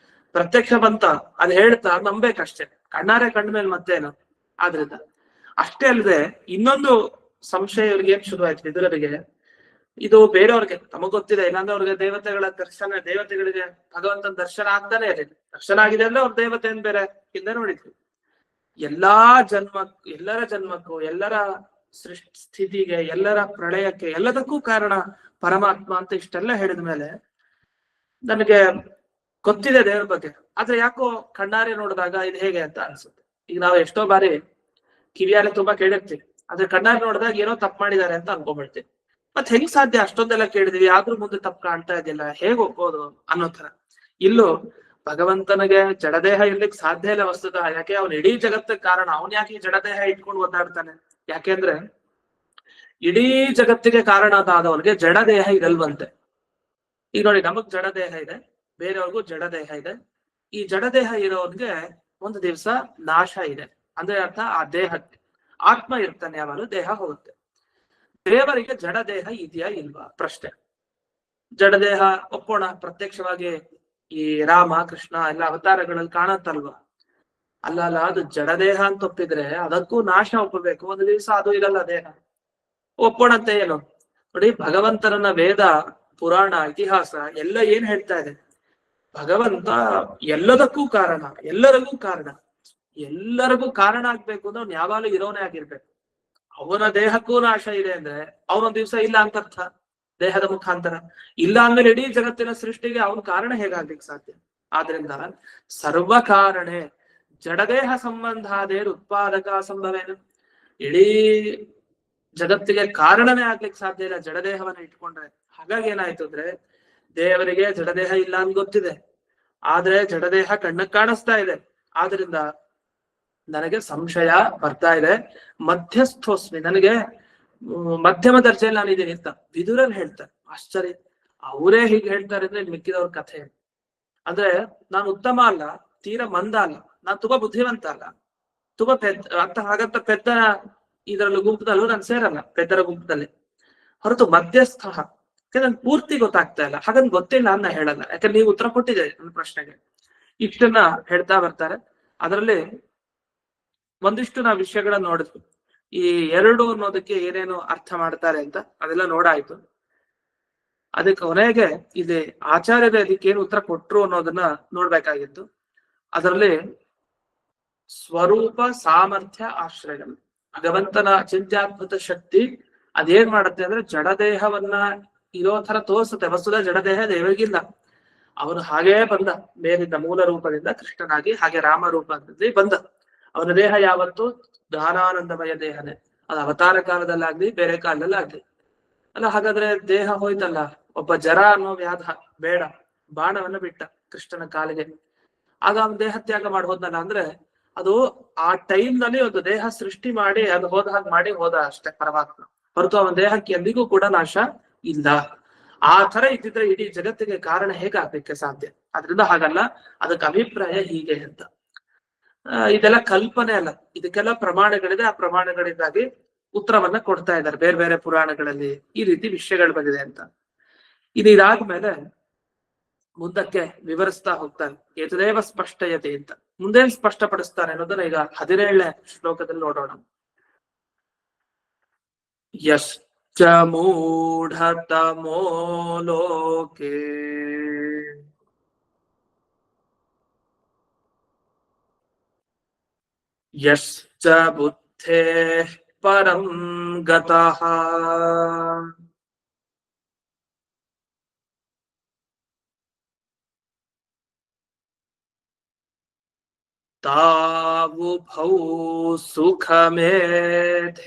ಪ್ರತ್ಯಕ್ಷ ಬಂತ ಅದ್ ಹೇಳ್ತಾ ನಂಬೇಕಷ್ಟೇ, ಕಣ್ಣಾರೆ ಕಂಡ್ಮೇಲೆ ಮತ್ತೇನು. ಆದ್ರಿಂದ ಅಷ್ಟೇ ಅಲ್ಲದೆ ಇನ್ನೊಂದು ಸಂಶಯ ಇವ್ರಿಗೆ ಏನ್ ಶುರು ಆಯ್ತು ವಿದುರರಿಗೆ, ಇದು ಬೇರೆಯವ್ರಿಗೆ ತಮಗ್ ಗೊತ್ತಿದೆ, ಇಲ್ಲಾಂದ್ರೆ ಅವ್ರಿಗೆ ದೇವತೆಗಳ ದರ್ಶನ, ದೇವತೆಗಳಿಗೆ ಭಗವಂತನ ದರ್ಶನ ಆಗ್ತಾನೆ ಇರಲಿಲ್ಲ. ದರ್ಶನ ಆಗಿದೆ ಅಂದ್ರೆ ಅವ್ರ ದೇವತೆ ಏನ್ ಬೇರೆ ಹಿಂದೆ ನೋಡಿದ್ವಿ. ಎಲ್ಲರ ಜನ್ಮಕ್ಕೂ ಎಲ್ಲರ ಸ್ಥಿತಿಗೆ ಎಲ್ಲರ ಪ್ರಳಯಕ್ಕೆ ಎಲ್ಲದಕ್ಕೂ ಕಾರಣ ಪರಮಾತ್ಮ ಅಂತ ಇಷ್ಟೆಲ್ಲ ಹೇಳಿದ ಮೇಲೆ ನನಗೆ ಗೊತ್ತಿದೆ ದೇವ್ರ ಬಗ್ಗೆ, ಆದ್ರೆ ಯಾಕೋ ಕಣ್ಣಾರೆ ನೋಡಿದಾಗ ಇದು ಹೇಗೆ ಅಂತ ಅನ್ಸುತ್ತೆ. ಈಗ ನಾವು ಎಷ್ಟೋ ಬಾರಿ ಕಿವಿಯಾರೆ ತುಂಬಾ ಕೇಳಿರ್ತೀವಿ, ಆದ್ರೆ ಕಣ್ಣಾರೆ ನೋಡಿದಾಗ ಏನೋ ತಪ್ಪು ಮಾಡಿದ್ದಾರೆ ಅಂತ ಅನ್ಕೊಂಡ್ಬಿಡ್ತೀವಿ. ಮತ್ ಹೆಂಗ್ ಸಾಧ್ಯ? ಅಷ್ಟೊಂದೆಲ್ಲ ಕೇಳಿದ್ವಿ ಆದ್ರೂ ಮುಂದೆ ತಪ್ಪು ಕಾಣ್ತಾ ಇದೆಯಲ್ಲ, ಹೇಗ್ ಒಪ್ಪೋದು ಅನ್ನೋ ತರ. ಇಲ್ಲೂ ಭಗವಂತನಿಗೆ ಜಡದೇಹ ಇರ್ಲಿಕ್ಕೆ ಸಾಧ್ಯ ಇಲ್ಲ ವಸ್ತುತ. ಯಾಕೆ? ಅವ್ನು ಇಡೀ ಜಗತ್ತಿಗೆ ಕಾರಣ. ಅವ್ನ್ ಯಾಕೆ ಈ ಜಡದೇಹ ಇಟ್ಕೊಂಡು ಒದ್ದಾಡ್ತಾನೆ? ಯಾಕೆಂದ್ರೆ ಇಡೀ ಜಗತ್ತಿಗೆ ಕಾರಣದಾದವನಿಗೆ ಜಡದೇಹ ಇರಲ್ವಂತೆ. ಈಗ ನೋಡಿ, ನಮಗ್ ಜಡದೇಹ ಇದೆ, ಬೇರೆಯವ್ರಿಗೂ ಜಡದೇಹ ಇದೆ. ಈ ಜಡದೇಹ ಇರೋನ್ಗೆ ಒಂದು ದಿವಸ ನಾಶ ಇದೆ ಅಂದ್ರೆ ಅರ್ಥ ಆ ದೇಹಕ್ಕೆ ಆತ್ಮ ಇರ್ತಾನೆ, ಯಾವಾಗಲೂ ದೇಹ ಹೋಗುತ್ತೆ. ದೇವರಿಗೆ ಜಡದೇಹ ಇದೆಯಾ ಇಲ್ವಾ ಪ್ರಶ್ನೆ. ಜಡದೇಹ ಒಪ್ಪೋಣ, ಪ್ರತ್ಯಕ್ಷವಾಗಿ ಈ ರಾಮ ಕೃಷ್ಣ ಎಲ್ಲ ಅವತಾರಗಳಲ್ಲಿ ಕಾಣತ್ತಲ್ವಾ? ಅಲ್ಲ, ಅದು ಜಡದೇಹ ಅಂತ ಒಪ್ಪಿದ್ರೆ ಅದಕ್ಕೂ ನಾಶ ಒಪ್ಪಬೇಕು, ಒಂದು ದಿವಸ ಅದು ಇರಲ್ಲ ದೇಹ. ಒಪ್ಪೋಣಂತೆ ಏನು ನೋಡಿ, ಭಗವಂತನನ್ನ ವೇದ ಪುರಾಣ ಇತಿಹಾಸ ಎಲ್ಲ ಏನ್ ಹೇಳ್ತಾ ಇದೆ? ಭಗವಂತ ಎಲ್ಲದಕ್ಕೂ ಕಾರಣ, ಎಲ್ಲರಿಗೂ ಕಾರಣ. ಎಲ್ಲರಿಗೂ ಕಾರಣ ಆಗ್ಬೇಕು ಅಂದ್ರೆ ಅವ್ನು ಯಾವಾಗಲೂ ಇರೋನೇ ಆಗಿರ್ಬೇಕು. ಅವನ ದೇಹಕ್ಕೂ ನಾಶ ಇದೆ ಅಂದ್ರೆ ಅವನೊಂದ್ ದಿವ್ಸ ಇಲ್ಲ ಅಂತ ಅರ್ಥ. ದೇಹದ ಮುಖಾಂತರ ಇಲ್ಲ ಅಂದ್ಮೇಲೆ ಇಡೀ ಜಗತ್ತಿನ ಸೃಷ್ಟಿಗೆ ಅವನ ಕಾರಣ ಹೇಗಾಗ್ಲಿಕ್ಕೆ ಸಾಧ್ಯ? ಆದ್ರಿಂದ ಸರ್ವ ಕಾರಣೆ ಜಡದೇಹ ಸಂಬಂಧಾದೇರು ಉತ್ಪಾದಕ ಸಂಭವೇನು. ಇಡೀ ಜಗತ್ತಿಗೆ ಕಾರಣನೇ ಆಗ್ಲಿಕ್ಕೆ ಸಾಧ್ಯ ಇಲ್ಲ ಜಡದೇಹವನ್ನ ಇಟ್ಕೊಂಡ್ರೆ. ಹಾಗಾಗಿ ಏನಾಯ್ತು ಅಂದ್ರೆ ದೇವರಿಗೆ ಜಡದೇಹ ಇಲ್ಲ ಅಂತ ಗೊತ್ತಿದೆ, ಆದ್ರೆ ಜಡದೇಹ ಕಣ್ಣಕ್ ಕಾಣಿಸ್ತಾ ಇದೆ. ಆದ್ರಿಂದ ನನಗೆ ಸಂಶಯ ಬರ್ತಾ ಇದೆ. ಮಧ್ಯಸ್ಥೋಸ್ಮಿ, ನನಗೆ ಮಧ್ಯಮ ದರ್ಜೆಯಲ್ಲಿ ನಾನಿದ್ದೀನಿ ಅಂತ ವಿದುರನ್ ಹೇಳ್ತಾರೆ. ಆಶ್ಚರ್ಯ, ಅವರೇ ಹೀಗೆ ಹೇಳ್ತಾರೆ ಅಂದ್ರೆ ಮಿಕ್ಕಿದವ್ರ ಕಥೆ. ಅಂದ್ರೆ ನಾನು ಉತ್ತಮ ಅಲ್ಲ, ತೀರಾ ಮಂದ ಅಲ್ಲ, ನಾನು ತುಂಬಾ ಬುದ್ಧಿವಂತ ಅಲ್ಲ, ತುಂಬಾ ಹಾಗಂತ ಪೆದ್ದ ಇದರಲ್ಲೂ ಗುಂಪದಲ್ಲೂ ನಾನು ಸೇರಲ್ಲ, ಪೆದ್ದರ ಗುಂಪದಲ್ಲಿ. ಹೊರತು ಮಧ್ಯಸ್ಥ, ನನ್ ಪೂರ್ತಿ ಗೊತ್ತಾಗ್ತಾ ಇಲ್ಲ, ಹಾಗಂತ ಗೊತ್ತಿಲ್ಲ ಅಂತ ಹೇಳಲ್ಲ. ಯಾಕಂದ್ರೆ ನೀವು ಉತ್ತರ ಕೊಟ್ಟಿದ್ದೀರಿ ನನ್ನ ಪ್ರಶ್ನೆಗೆ. ಇಷ್ಟನ್ನ ಹೇಳ್ತಾ ಬರ್ತಾರೆ. ಅದರಲ್ಲಿ ಒಂದಿಷ್ಟು ನಾವು ವಿಷಯಗಳನ್ನ ನೋಡಿದ್ವಿ. ಈ ಎರಡು ಅನ್ನೋದಕ್ಕೆ ಏನೇನು ಅರ್ಥ ಮಾಡ್ತಾರೆ ಅಂತ ಅದೆಲ್ಲ ನೋಡಾಯ್ತು. ಅದಕ್ಕೆ ಕೊನೆಗೆ ಇಲ್ಲಿ ಆಚಾರ್ಯರೇ ಅದಕ್ಕೆ ಏನು ಉತ್ತರ ಕೊಟ್ರು ಅನ್ನೋದನ್ನ ನೋಡ್ಬೇಕಾಗಿತ್ತು. ಅದರಲ್ಲಿ ಸ್ವರೂಪ ಸಾಮರ್ಥ್ಯ ಆಶ್ರಯ, ಭಗವಂತನ ಚಿಂತ್ಯಾದ್ಭುತ ಶಕ್ತಿ ಅದೇನ್ ಮಾಡುತ್ತೆ ಅಂದ್ರೆ ಜಡದೇಹವನ್ನ ಇರೋ ತರ ತೋರಿಸುತ್ತೆ. ವಸ್ತುದ ಜಡದೇಹ ದೇವರಿಗಿಲ್ಲ, ಅವನು ಹಾಗೇ ಬಂದ ಮೇಲಿಂದ ಮೂಲ ರೂಪದಿಂದ ಕೃಷ್ಣನಾಗಿ, ಹಾಗೆ ರಾಮ ರೂಪದಲ್ಲಿ ಬಂದ. ಅವನ ದೇಹ ಯಾವತ್ತು ಜ್ಞಾನಾನಂದಮಯ ದೇಹನೇ, ಅದು ಅವತಾರ ಕಾಲದಲ್ಲಾಗ್ಲಿ ಬೇರೆ ಕಾಲದಲ್ಲಾಗ್ಲಿ ಅಲ್ಲ. ಹಾಗಾದ್ರೆ ದೇಹ ಹೋಯ್ತಲ್ಲ, ಒಬ್ಬ ಜರ ಅನ್ನೋ ವ್ಯಾಧ ಬೇಡ, ಬಾಣವನ್ನ ಬಿಟ್ಟ ಕೃಷ್ಣನ ಕಾಲಿಗೆ, ಆಗ ಅವನ ದೇಹ ತ್ಯಾಗ ಮಾಡಿ ಹೋದ್ನಲ್ಲ. ಅಂದ್ರೆ ಅದು ಆ ಟೈಮ್ ನಲ್ಲಿ ಒಂದು ದೇಹ ಸೃಷ್ಟಿ ಮಾಡಿ ಅದು ಹೋದ ಹಾಗೆ ಮಾಡಿ ಹೋದ ಅಷ್ಟೇ ಪರಮಾತ್ಮ, ಹೊರತು ಅವನ ದೇಹಕ್ಕೆ ಎಂದಿಗೂ ಕೂಡ ನಾಶ ಇಲ್ಲ. ಆ ತರ ಇದ್ದಿದ್ರೆ ಇಡೀ ಜಗತ್ತಿಗೆ ಕಾರಣ ಹೇಗಾಗ್ಲಿಕ್ಕೆ ಸಾಧ್ಯ? ಅದ್ರಿಂದ ಹಾಗಲ್ಲ, ಅದಕ್ಕೆ ಅಭಿಪ್ರಾಯ ಹೀಗೆ ಅಂತ. ಇದೆಲ್ಲ ಕಲ್ಪನೆ ಅಲ್ಲ, ಇದಕ್ಕೆಲ್ಲ ಪ್ರಮಾಣಗಳಿದೆ. ಆ ಪ್ರಮಾಣಗಳಿಂದಾಗಿ ಉತ್ತರವನ್ನ ಕೊಡ್ತಾ ಇದ್ದಾರೆ ಬೇರೆ ಬೇರೆ ಪುರಾಣಗಳಲ್ಲಿ ಈ ರೀತಿ ವಿಷಯಗಳು ಬಂದಿದೆ ಅಂತ. ಇದು ಇದಾದ್ಮೇಲೆ ಮುಂದಕ್ಕೆ ವಿವರಿಸ್ತಾ ಹೋಗ್ತಾರೆ. ಏತದೇವ ಸ್ಪಷ್ಟಯತೆ ಅಂತ ಮುಂದೇನ್ ಸ್ಪಷ್ಟಪಡಿಸ್ತಾರೆ ಅನ್ನೋದನ್ನ ಈಗ 17ನೇ ಶ್ಲೋಕದಲ್ಲಿ ನೋಡೋಣ. ಯಶ್ಚ ಮೂಢತಮೋ ಲೋಕೆ ಯಶ್ಚ ಬುದ್ಧೇ ಪರಂ ಗತಃ ತಾವುಭೌ ಸುಖಮೇಧೇತೆ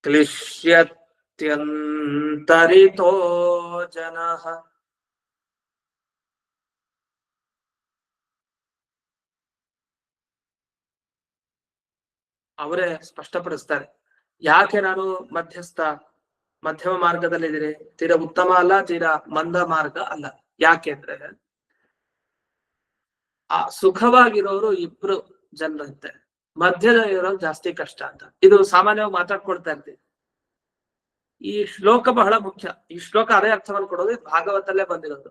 ಕ್ಲಿಶ್ಯತ್ಯಂತರಿತೋ ಜನಃ. ಅವರೇ ಸ್ಪಷ್ಟಪಡಿಸ್ತಾರೆ ಯಾಕೆ ನಾನು ಮಧ್ಯಸ್ಥ ಮಧ್ಯಮ ಮಾರ್ಗದಲ್ಲಿದ್ದೀರಿ, ತೀರಾ ಉತ್ತಮ ಅಲ್ಲ, ತೀರಾ ಮಂದ ಮಾರ್ಗ ಅಲ್ಲ. ಯಾಕೆಂದ್ರೆ ಆ ಸುಖವಾಗಿರೋರು ಇಬ್ರು ಜನರಂತೆ, ಮಧ್ಯದಲ್ಲಿರೋರು ಜಾಸ್ತಿ ಕಷ್ಟ ಅಂತ. ಇದು ಸಾಮಾನ್ಯವಾಗಿ ಮಾತಾಡ್ಕೊಳ್ತಾ ಇರ್ತೀವಿ. ಈ ಶ್ಲೋಕ ಬಹಳ ಮುಖ್ಯ. ಈ ಶ್ಲೋಕ ಅದೇ ಅರ್ಥವನ್ನು ಕೊಡೋದು, ಭಾಗವತಲ್ಲೇ ಬಂದಿರೋದು.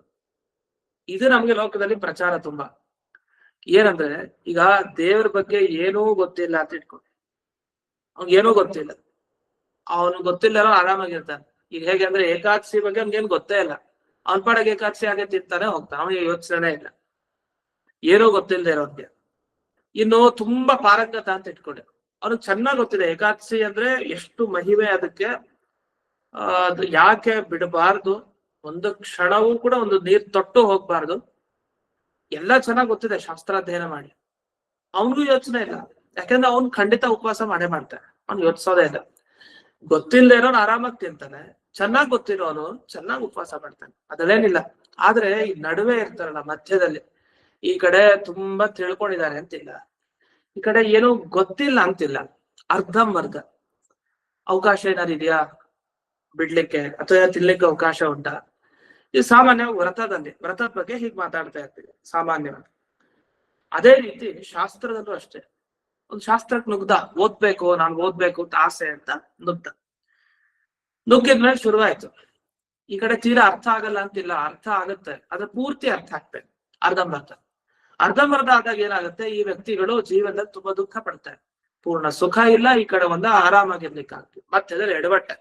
ಇದು ನಮ್ಗೆ ಲೋಕದಲ್ಲಿ ಪ್ರಚಾರ ತುಂಬಾ. ಏನಂದ್ರೆ ಈಗ ದೇವ್ರ ಬಗ್ಗೆ ಏನೂ ಗೊತ್ತಿಲ್ಲ ಅಂತ ಇಟ್ಕೊಂಡು, ಅವ್ನಿಗೇನೂ ಗೊತ್ತಿಲ್ಲ, ಅವನು ಗೊತ್ತಿಲ್ಲ ಆರಾಮಾಗಿರ್ತಾನೆ. ಈಗ ಹೇಗೆ ಅಂದ್ರೆ ಏಕಾದಶಿ ಬಗ್ಗೆ ಅವ್ನಿಗೇನು ಗೊತ್ತೇ ಇಲ್ಲ, ಅವನ ಪಾಡಿಗೆ ಏಕಾದಶಿ ಆಗೇ ತಿಂತಾನೆ ಹೋಗ್ತಾನೆ, ಅವನಿಗೆ ಯೋಚನೆ ಇಲ್ಲ, ಏನೂ ಗೊತ್ತಿಲ್ಲದೆ ಇರೋನ್ಗೆ. ಇನ್ನು ತುಂಬಾ ಪಾರಂಗತ ಅಂತ ಇಟ್ಕೊಂಡೆ, ಅವ್ನಿಗೆ ಚೆನ್ನಾಗ್ ಗೊತ್ತಿದೆ ಏಕಾದಶಿ ಅಂದ್ರೆ ಎಷ್ಟು ಮಹಿಮೆ, ಅದಕ್ಕೆ ಅದು ಯಾಕೆ ಬಿಡಬಾರ್ದು, ಒಂದು ಕ್ಷಣವೂ ಕೂಡ ಒಂದು ನೀರ್ ತೊಟ್ಟು ಹೋಗ್ಬಾರ್ದು, ಎಲ್ಲ ಚೆನ್ನಾಗ್ ಗೊತ್ತಿದೆ ಶಾಸ್ತ್ರಾಧ್ಯಯನ ಮಾಡಿ. ಅವನಿಗೂ ಯೋಚನೆ ಇಲ್ಲ, ಯಾಕಂದ್ರೆ ಅವ್ನು ಖಂಡಿತ ಉಪವಾಸ ಮಾಡೇ ಮಾಡ್ತಾನೆ, ಅವ್ನು ಯೋಚಿಸೋದೇ ಇಲ್ಲ. ಗೊತ್ತಿಲ್ಲದೆ ಇರೋನು ಆರಾಮಾಗಿ ತಿಂತಾನೆ, ಚೆನ್ನಾಗ್ ಗೊತ್ತಿರೋನು ಚೆನ್ನಾಗ್ ಉಪವಾಸ ಮಾಡ್ತಾನೆ, ಅದಲ್ಲೇನಿಲ್ಲ. ಆದ್ರೆ ಈ ನಡುವೆ ಇರ್ತಾರಲ್ಲ ಮಧ್ಯದಲ್ಲಿ, ಈ ಕಡೆ ತುಂಬಾ ತಿಳ್ಕೊಂಡಿದ್ದಾರೆ ಅಂತಿಲ್ಲ, ಈ ಕಡೆ ಏನು ಗೊತ್ತಿಲ್ಲ ಅಂತಿಲ್ಲ, ಅರ್ಧಂಬರ್ಧ. ಅವಕಾಶ ಏನಾದ್ರು ಇದೆಯಾ ಬಿಡ್ಲಿಕ್ಕೆ ಅಥವಾ ತಿನ್ಲಿಕ್ಕೆ ಅವಕಾಶ ಉಂಟಾ? ಇದು ಸಾಮಾನ್ಯವಾಗಿ ವ್ರತದ ಬಗ್ಗೆ ಹೀಗೆ ಮಾತಾಡ್ತಾ ಇರ್ತೀವಿ ಸಾಮಾನ್ಯವಾಗಿ. ಅದೇ ರೀತಿ ಶಾಸ್ತ್ರದಲ್ಲೂ ಅಷ್ಟೇ. ಒಂದು ಶಾಸ್ತ್ರಕ್ಕೆ ಓದ್ಬೇಕು, ನಾನು ಓದ್ಬೇಕು ಅಂತ ಆಸೆ ಅಂತ ನುಗ್ಗಿದ್ಮೇಲೆ ಶುರುವಾಯ್ತು. ಈ ಕಡೆ ತೀರಾ ಅರ್ಥ ಆಗಲ್ಲ ಅಂತಿಲ್ಲ, ಅರ್ಥ ಆಗುತ್ತೆ, ಅದ್ರ ಪೂರ್ತಿ ಅರ್ಥ ಆಗ್ಬೇಕು. ಅರ್ಧಂಬರ್ಧ ಆದಾಗ ಏನಾಗುತ್ತೆ, ಈ ವ್ಯಕ್ತಿಗಳು ಜೀವನದಲ್ಲಿ ತುಂಬಾ ದುಃಖ ಪಡ್ತಾರೆ. ಪೂರ್ಣ ಸುಖ ಇಲ್ಲ, ಈ ಕಡೆ ಒಂದು ಆರಾಮಾಗಿರ್ಲಿಕ್ಕೆ ಆಗ್ತದೆ, ಮಧ್ಯದಲ್ಲಿ ಎಡವಟ್ಟೆ.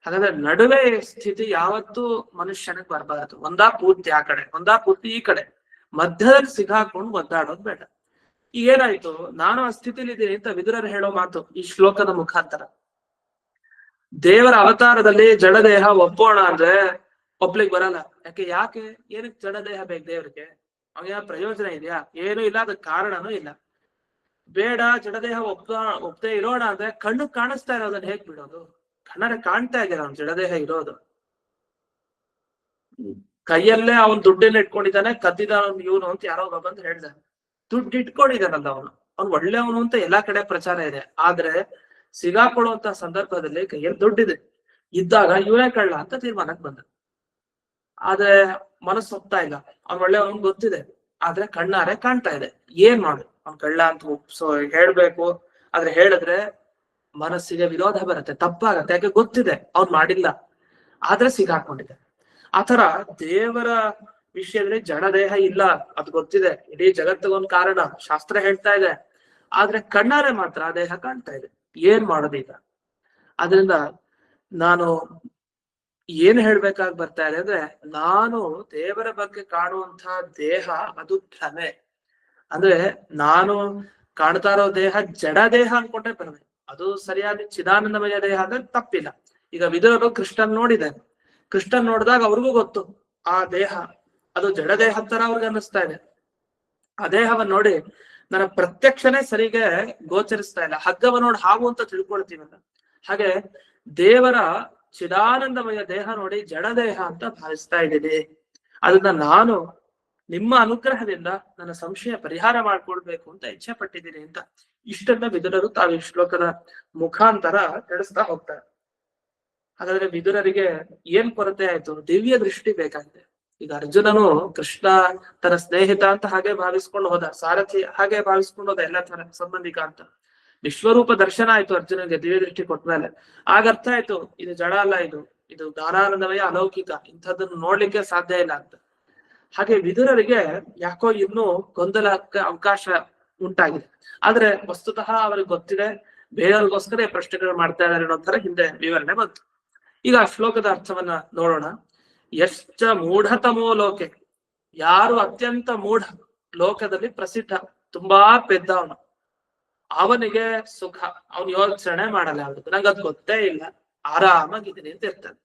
ಹಾಗಾದ್ರೆ ನಡುವೆ ಸ್ಥಿತಿ ಯಾವತ್ತೂ ಮನುಷ್ಯನಿಗೆ ಬರಬಾರದು. ಒಂದಾ ಪೂರ್ತಿ ಆ ಕಡೆ, ಒಂದಾ ಪೂರ್ತಿ ಈ ಕಡೆ, ಮಧ್ಯದಲ್ಲಿ ಸಿಗಾಕೊಂಡು ಒದ್ದಾಡೋದು ಬೇಡ. ಈಗ ಏನಾಯ್ತು, ನಾನು ಆ ಸ್ಥಿತಿಲಿ ಇದ್ದೀನಿ ಅಂತ ವಿದುರರು ಹೇಳೋ ಮಾತು ಈ ಶ್ಲೋಕದ ಮುಖಾಂತರ. ದೇವರ ಅವತಾರದಲ್ಲಿ ಜಡದೇಹ ಒಪ್ಪೋಣ ಅಂದ್ರೆ ಒಪ್ಲಿಕ್ ಬರಲ್ಲ. ಯಾಕೆ ಏನಕ್ಕೆ ಜಡದೇಹ ಬೇಕು ದೇವ್ರಿಗೆ? ಅವನ ಪ್ರಯೋಜನ ಇದೆಯಾ? ಏನೂ ಇಲ್ಲ, ಅದಕ್ಕೆ ಕಾರಣನೂ ಇಲ್ಲ. ಬೇಡ ಜಡದೇಹ ಒಪ್ಪದೇ ಇರೋಣ ಅಂದ್ರೆ ಕಣ್ಣು ಕಾಣಿಸ್ತಾ ಇರೋದನ್ನ ಹೇಗ್ ಬಿಡೋದು? ಕಣ್ಣಾರೆ ಕಾಣ್ತಾ ಇದ್ದೀರ ಅವ್ನು ಜಡದೇಹ ಇರೋದು. ಕೈಯಲ್ಲೇ ಅವನ್ ದುಡ್ಡನ್ನ ಇಟ್ಕೊಂಡಿದ್ದಾನೆ, ಕದ್ದಿದ ಇವನು ಅಂತ ಯಾರೋ ಬಂದು ಹೇಳ್ದ. ದುಡ್ಡು ಇಟ್ಕೊಂಡಿದ್ದಾನಲ್ಲ ಅವ್ನು ಒಳ್ಳೆಯವನು ಅಂತ ಎಲ್ಲಾ ಕಡೆ ಪ್ರಚಾರ ಇದೆ. ಆದ್ರೆ ಸಿಗಾಕೊಳ್ಳುವಂತ ಸಂದರ್ಭದಲ್ಲಿ ಕೈಯಲ್ಲಿ ದುಡ್ಡಿದೆ ಇದ್ದಾಗ ಇವನೇ ಕಳ್ಳ ಅಂತ ತೀರ್ಮಾನಕ್ಕೆ ಬಂದ. ಆದ್ರೆ ಮನಸ್ಸು ಒಪ್ತಾ ಇಲ್ಲ, ಅವ್ನ್ ಒಳ್ಳೆಯವನು ಗೊತ್ತಿದೆ, ಆದ್ರೆ ಕಣ್ಣಾರೆ ಕಾಣ್ತಾ ಇದೆ. ಏನ್ ಮಾಡು? ಅವ್ನ್ ಕಳ್ಳ ಅಂತ ಹೇಳ್ಬೇಕು, ಆದ್ರೆ ಹೇಳಿದ್ರೆ ಮನಸ್ಸಿಗೆ ವಿರೋಧ ಬರುತ್ತೆ, ತಪ್ಪಾಗತ್ತೆ. ಯಾಕೆ ಗೊತ್ತಿದೆ ಅವ್ನ್ ಮಾಡಿಲ್ಲ, ಆದ್ರೆ ಸಿಗಾಕೊಂಡಿದೆ. ಆತರ ದೇವರ ವಿಷಯದಲ್ಲಿ ಜಡದೇಹ ಇಲ್ಲ, ಅದು ಗೊತ್ತಿದೆ, ಇಡೀ ಜಗತ್ತಿಗೊಂದು ಕಾರಣ, ಶಾಸ್ತ್ರ ಹೇಳ್ತಾ ಇದೆ. ಆದ್ರೆ ಕಣ್ಣಾರೆ ಮಾತ್ರ ಆ ದೇಹ ಕಾಣ್ತಾ ಇದೆ. ಏನ್ ಮಾಡೋದೀಗ? ಆದ್ರಿಂದ ನಾನು ಏನ್ ಹೇಳ್ಬೇಕಾಗಿ ಬರ್ತಾ ಇದೆ ಅಂದ್ರೆ, ನಾನು ದೇವರ ಬಗ್ಗೆ ಕಾಣುವಂತಹ ದೇಹ ಅದು ಭ್ರಮೆ. ಅಂದ್ರೆ ನಾನು ಕಾಣ್ತಾ ಇರೋ ದೇಹ ಜಡ ದೇಹ ಅನ್ಕೊಂಡ್ರೆ ಭ್ರಮೆ. ಅದು ಸರಿಯಾಗಿ ಚಿದಾನಂದಮಯ ದೇಹ ಅಂದ್ರೆ ತಪ್ಪಿಲ್ಲ. ಈಗ ವಿದುರರು ಕೃಷ್ಣನ್ ನೋಡಿದ್ದಾರೆ, ಕೃಷ್ಣನ್ ನೋಡಿದಾಗ ಅವ್ರಿಗೂ ಗೊತ್ತು ಆ ದೇಹ ಅದು ಜಡ ದೇಹ ತರ ಅವ್ರಿಗೆ ಅನ್ನಿಸ್ತಾ ಇದೆ. ಆ ದೇಹವನ್ನ ನೋಡಿ ನನ್ನ ಪ್ರತ್ಯಕ್ಷನೇ ಸರಿಗೆ ಗೋಚರಿಸ್ತಾ ಇಲ್ಲ. ಹಗ್ಗವ ನೋಡಿ ಹಾವು ಅಂತ ತಿಳ್ಕೊಳ್ತೀವಲ್ಲ, ಹಾಗೆ ದೇವರ ಚಿದಾನಂದಮಯ ದೇಹ ನೋಡಿ ಜಡ ದೇಹ ಅಂತ ಭಾವಿಸ್ತಾ ಇದ್ದೀನಿ. ಅದನ್ನ ನಾನು ನಿಮ್ಮ ಅನುಗ್ರಹದಿಂದ ನನ್ನ ಸಂಶಯ ಪರಿಹಾರ ಮಾಡ್ಕೊಳ್ಬೇಕು ಅಂತ ಇಚ್ಛೆ ಪಟ್ಟಿದ್ದೀನಿ ಅಂತ ಇಷ್ಟನ್ನ ವಿದುರರು ತಾವು ಈ ಶ್ಲೋಕದ ಮುಖಾಂತರ ತಿಳಿಸ್ತಾ ಹೋಗ್ತಾರೆ. ಹಾಗಾದ್ರೆ ವಿದುರರಿಗೆ ಏನ್ ಕೊರತೆ ಆಯ್ತು? ದಿವ್ಯ ದೃಷ್ಟಿ ಬೇಕಾಗಿದೆ. ಈಗ ಅರ್ಜುನನು ಕೃಷ್ಣ ತನ್ನ ಸ್ನೇಹಿತ ಅಂತ ಹಾಗೆ ಭಾವಿಸ್ಕೊಂಡು ಹೋದ, ಸಾರಥಿ ಹಾಗೆ ಭಾವಿಸ್ಕೊಂಡು ಹೋದ, ಎಲ್ಲ ತರ ಸಂಬಂಧಿಕ ಅಂತ. ವಿಶ್ವರೂಪ ದರ್ಶನ ಆಯ್ತು ಅರ್ಜುನನಿಗೆ ದಿವ್ಯ ದೃಷ್ಟಿ ಕೊಟ್ಮೇಲೆ. ಆಗ ಅರ್ಥ ಆಯ್ತು ಇದು ಜಡ ಅಲ್ಲ, ಇದು ಜ್ಞಾನಾನಂದಮಯ ಅಲೌಕಿಕ, ಇಂಥದ್ದನ್ನು ನೋಡ್ಲಿಕ್ಕೆ ಸಾಧ್ಯ ಇಲ್ಲ ಅಂತ. ಹಾಗೆ ವಿದುರರಿಗೆ ಯಾಕೋ ಇನ್ನೂ ಗೊಂದಲಕ್ಕೆ ಅವಕಾಶ ಉಂಟಾಗಿದೆ. ಆದ್ರೆ ವಸ್ತುತಃ ಅವ್ರಿಗೆ ಗೊತ್ತಿದೆ, ಬೇರೆಯವ್ರಿಗೋಸ್ಕರ ಪ್ರಶ್ನೆಗಳು ಮಾಡ್ತಾ ಇದ್ದಾರೆ ಅನ್ನೋ ತರ ಹಿಂದೆ ವಿವರಣೆ ಬಂತು. ಈಗ ಆ ಶ್ಲೋಕದ ಅರ್ಥವನ್ನ ನೋಡೋಣ. ಎಷ್ಟ ಮೂಢತಮೋ ಲೋಕೆ, ಯಾರು ಅತ್ಯಂತ ಮೂಢ, ಲೋಕದಲ್ಲಿ ಪ್ರಸಿದ್ಧ, ತುಂಬಾ ಪೆದ್ದವನು, ಅವನಿಗೆ ಸುಖ, ಅವನು ಯೋಚನೆ ಮಾಡಲ್ಲ, ಯಾವ್ದು ನಂಗದ್ ಗೊತ್ತೇ ಇಲ್ಲ, ಆರಾಮಾಗಿದ್ದೀನಿ ಅಂತ ಇರ್ತಾನೆ.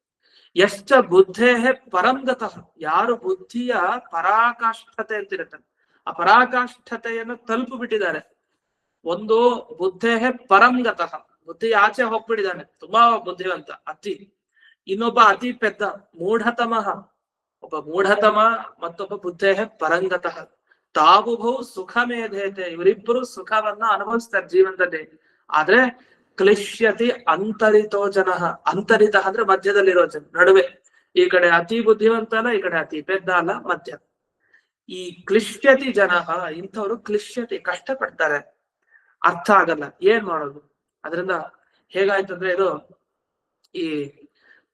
ಎಷ್ಟ ಬುದ್ಧೇ ಪರಂಗತಃ, ಯಾರು ಬುದ್ಧಿಯ ಪರಾಕಾಷ್ಠತೆ ಅಂತಿರ್ತಾನೆ, ಆ ಪರಾಕಾಷ್ಠತೆಯನ್ನು ತಲುಪು ಬಿಟ್ಟಿದ್ದಾರೆ. ಒಂದು ಬುದ್ಧೇ ಪರಂಗತಃ, ಬುದ್ಧಿ ಆಚೆ ಹೋಗ್ಬಿಟ್ಟಿದ್ದಾನೆ, ತುಂಬಾ ಬುದ್ಧಿವಂತ ಅತಿ. ಇನ್ನೊಬ್ಬ ಅತಿ ಪೆದ್ದ ಮೂಢತಮಃ, ಒಬ್ಬ ಮೂಢತಮ ಮತ್ತೊಬ್ಬ ಬುದ್ಧೇ ಪರಂಗತಃ. ತಾವುಭೌ ಸುಖ ಮೇಧೇತೆ, ಇವರಿಬ್ಬರು ಸುಖವನ್ನ ಅನುಭವಿಸ್ತಾರೆ ಜೀವನದಲ್ಲಿ. ಆದ್ರೆ ಕ್ಲಿಶ್ಯತಿ ಅಂತರಿತೋ ಜನ, ಅಂತರಿತ ಅಂದ್ರೆ ಮಧ್ಯದಲ್ಲಿರೋ ಜನ, ನಡುವೆ. ಈ ಕಡೆ ಅತಿ ಬುದ್ಧಿವಂತ ಅಲ್ಲ, ಈ ಕಡೆ ಅತಿ ಪೆದ್ದ ಅಲ್ಲ, ಮಧ್ಯ. ಈ ಕ್ಲಿಶ್ಯತಿ ಜನ, ಇಂಥವ್ರು ಕ್ಲಿಶ್ಯತಿ ಕಷ್ಟಪಡ್ತಾರೆ, ಅರ್ಥ ಆಗಲ್ಲ, ಏನ್ ಮಾಡೋದು? ಅದರಿಂದ ಹೇಗಾಯ್ತಂದ್ರೆ, ಇದು ಈ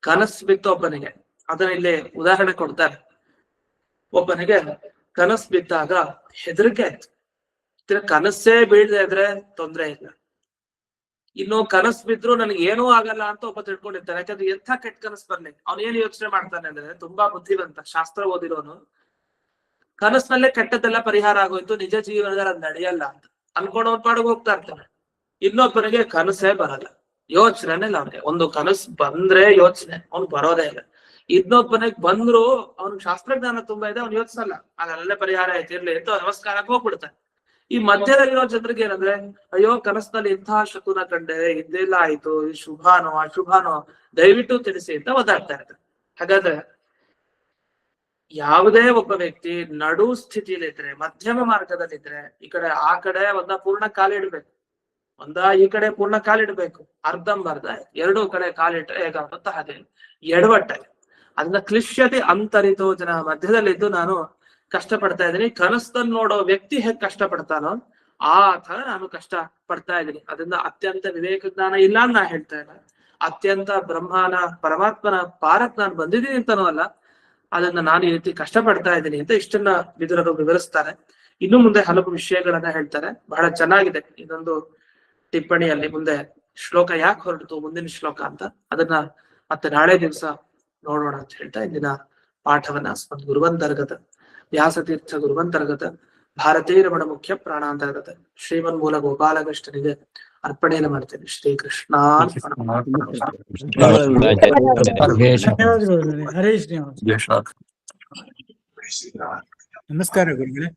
ಕನಸು ಬಿತ್ತು ಒಬ್ಬನಿಗೆ, ಅದನ್ನ ಇಲ್ಲಿ ಉದಾಹರಣೆ ಕೊಡ್ತಾರೆ. ಒಬ್ಬನಿಗೆ ಕನಸು ಬಿದ್ದಾಗ ಹೆದರಿಕೆ ಆಯ್ತು. ಕನಸೇ ಬೀಳದೆ ಇದ್ರೆ ತೊಂದ್ರೆ ಇಲ್ಲ, ಇನ್ನು ಕನಸು ಬಿದ್ರು ನನಗೆ ಏನೂ ಆಗಲ್ಲ ಅಂತ ಒಬ್ಬ ತಿಳ್ಕೊಂಡಿರ್ತಾನೆ. ಯಾಕಂದ್ರೆ ಎಂಥ ಕೆಟ್ಟ ಕನಸು ಬರ್ಲಿ, ಅವ್ನು ಏನ್ ಯೋಚನೆ ಮಾಡ್ತಾನೆ ಅಂದ್ರೆ, ತುಂಬಾ ಬುದ್ಧಿವಂತ, ಶಾಸ್ತ್ರ ಓದಿರೋನು, ಕನಸಿನಲ್ಲೇ ಕೆಟ್ಟದ್ದೆಲ್ಲ ಪರಿಹಾರ ಆಗೋಯ್ತು, ನಿಜ ಜೀವನದಲ್ಲಿ ಅದ್ ನಡೆಯಲ್ಲ ಅಂತ ಅನ್ಕೊಂಡು ಅವ್ನ ಪಾಡಿಗೆ ಹೋಗ್ತಾ ಇರ್ತಾನೆ. ಇನ್ನೊಬ್ಬನಿಗೆ ಕನಸೇ ಬರಲ್ಲ, ಯೋಚನೆ ಇಲ್ಲ ಅವ್ನಿಗೆ. ಒಂದು ಕನಸು ಬಂದ್ರೆ ಯೋಚನೆ, ಅವ್ನು ಬರೋದೇ ಇಲ್ಲ. ಇನ್ನೊಬ್ಬನಿಗೆ ಬಂದ್ರು ಅವ್ನಿಗೆ ಶಾಸ್ತ್ರಜ್ಞಾನ ತುಂಬಾ ಇದೆ, ಅವ್ನು ಯೋಚಿಸಲ್ಲ, ಅದರಲ್ಲೇ ಪರಿಹಾರ ಆಯ್ತಿರ್ಲಿ ಅಂತ ನಮಸ್ಕಾರಕ್ಕೆ ಹೋಗ್ಬಿಡ್ತಾನೆ. ಈ ಮಧ್ಯದಲ್ಲಿರೋ ಜನರಿಗೆ ಏನಂದ್ರೆ, ಅಯ್ಯೋ ಕನಸಿನಲ್ಲಿ ಇಂತಹ ಶಕುನ ಕಂಡೆ, ಇದೆಲ್ಲ ಆಯ್ತು, ಈ ಶುಭಾನೋ ಅಶುಭಾನೋ ದಯವಿಟ್ಟು ತಿಳಿಸಿ ಅಂತ ಒದ್ದಾಡ್ತಾ ಇರ್ತಾರೆ. ಹಾಗಾದ್ರೆ ಯಾವುದೇ ಒಬ್ಬ ವ್ಯಕ್ತಿ ನಡು ಸ್ಥಿತಿಲಿದ್ರೆ, ಮಧ್ಯಮ ಮಾರ್ಗದಲ್ಲಿದ್ರೆ, ಈ ಕಡೆ ಆ ಕಡೆ ಒಂದ ಪೂರ್ಣ ಕಾಲಿಡ್ಬೇಕು, ಒಂದ ಈ ಕಡೆ ಪೂರ್ಣ ಕಾಲಿಡ್ಬೇಕು, ಅರ್ಧಂಬರ್ಧ ಎರಡೂ ಕಡೆ ಕಾಲಿಟ್ರೆ ಹೇಗಾಗುತ್ತ ಹಾಗೆ ಎಡವಟ್ಟಾಗಿ. ಅದನ್ನ ಕ್ಲಿಶ್ಯತೆ ಅಂತರಿತೋ ಜನ, ಮಧ್ಯದಲ್ಲಿದ್ದು ನಾನು ಕಷ್ಟ ಪಡ್ತಾ ಇದ್ದೀನಿ. ಕನಸನ್ನು ನೋಡೋ ವ್ಯಕ್ತಿ ಹೇಗ್ ಕಷ್ಟ ಪಡ್ತಾನೋ ಆ ತರ ನಾನು ಕಷ್ಟ ಪಡ್ತಾ ಇದ್ದೀನಿ. ಅದರಿಂದ ಅತ್ಯಂತ ವಿವೇಕ ಜ್ಞಾನ ಇಲ್ಲ ಅಂತ ನಾ ಹೇಳ್ತಾ ಇಲ್ಲ, ಅತ್ಯಂತ ಬ್ರಹ್ಮನ ಪರಮಾತ್ಮನ ಪಾರಕ್ ನಾನು ಬಂದಿದ್ದೀನಿ ಅಂತನೂ ಅಲ್ಲ, ಅದನ್ನ ನಾನು ಈ ರೀತಿ ಕಷ್ಟ ಪಡ್ತಾ ಇದ್ದೀನಿ ಅಂತ ಇಷ್ಟನ್ನ ವಿದುರರು ವಿವರಿಸ್ತಾರೆ. ಇನ್ನು ಮುಂದೆ ಹಲವು ವಿಷಯಗಳನ್ನ ಹೇಳ್ತಾರೆ. ಬಹಳ ಚೆನ್ನಾಗಿದೆ ಇದೊಂದು ಟಿಪ್ಪಣಿಯಲ್ಲಿ ಮುಂದೆ ಶ್ಲೋಕ ಯಾಕೆ ಹೊರಟಿತು, ಮುಂದಿನ ಶ್ಲೋಕ ಅಂತ ಅದನ್ನ ಮತ್ತೆ ನಾಳೆ ದಿವಸ ನೋಡೋಣ ಅಂತ ಹೇಳ್ತಾ ಇಂದಿನ ಪಾಠವನ್ನ ಸ್ಮದ್ ಗುರುವಂತರ್ಗತ ವ್ಯಾಸತೀರ್ಥ ಗುರುವಂತರ್ಗತ ಭಾರತೀಯ ರಮಣ ಮುಖ್ಯ ಪ್ರಾಣಾಂತರ್ಗತ ಶ್ರೀಮನ್ಮೂಲ ಗೋಪಾಲಕೃಷ್ಣನಿಗೆ ಅರ್ಪಣೆಯನ್ನು ಮಾಡ್ತೇನೆ. ಶ್ರೀಕೃಷ್ಣ ಹರೇ ಶ್ರೀನಿವಾಸ. ನಮಸ್ಕಾರ ಗುರುಗಳೇ.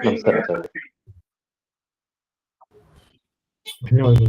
ನಮಸ್ಕಾರ ಸರ್. ಧನ್ಯವಾದಗಳು.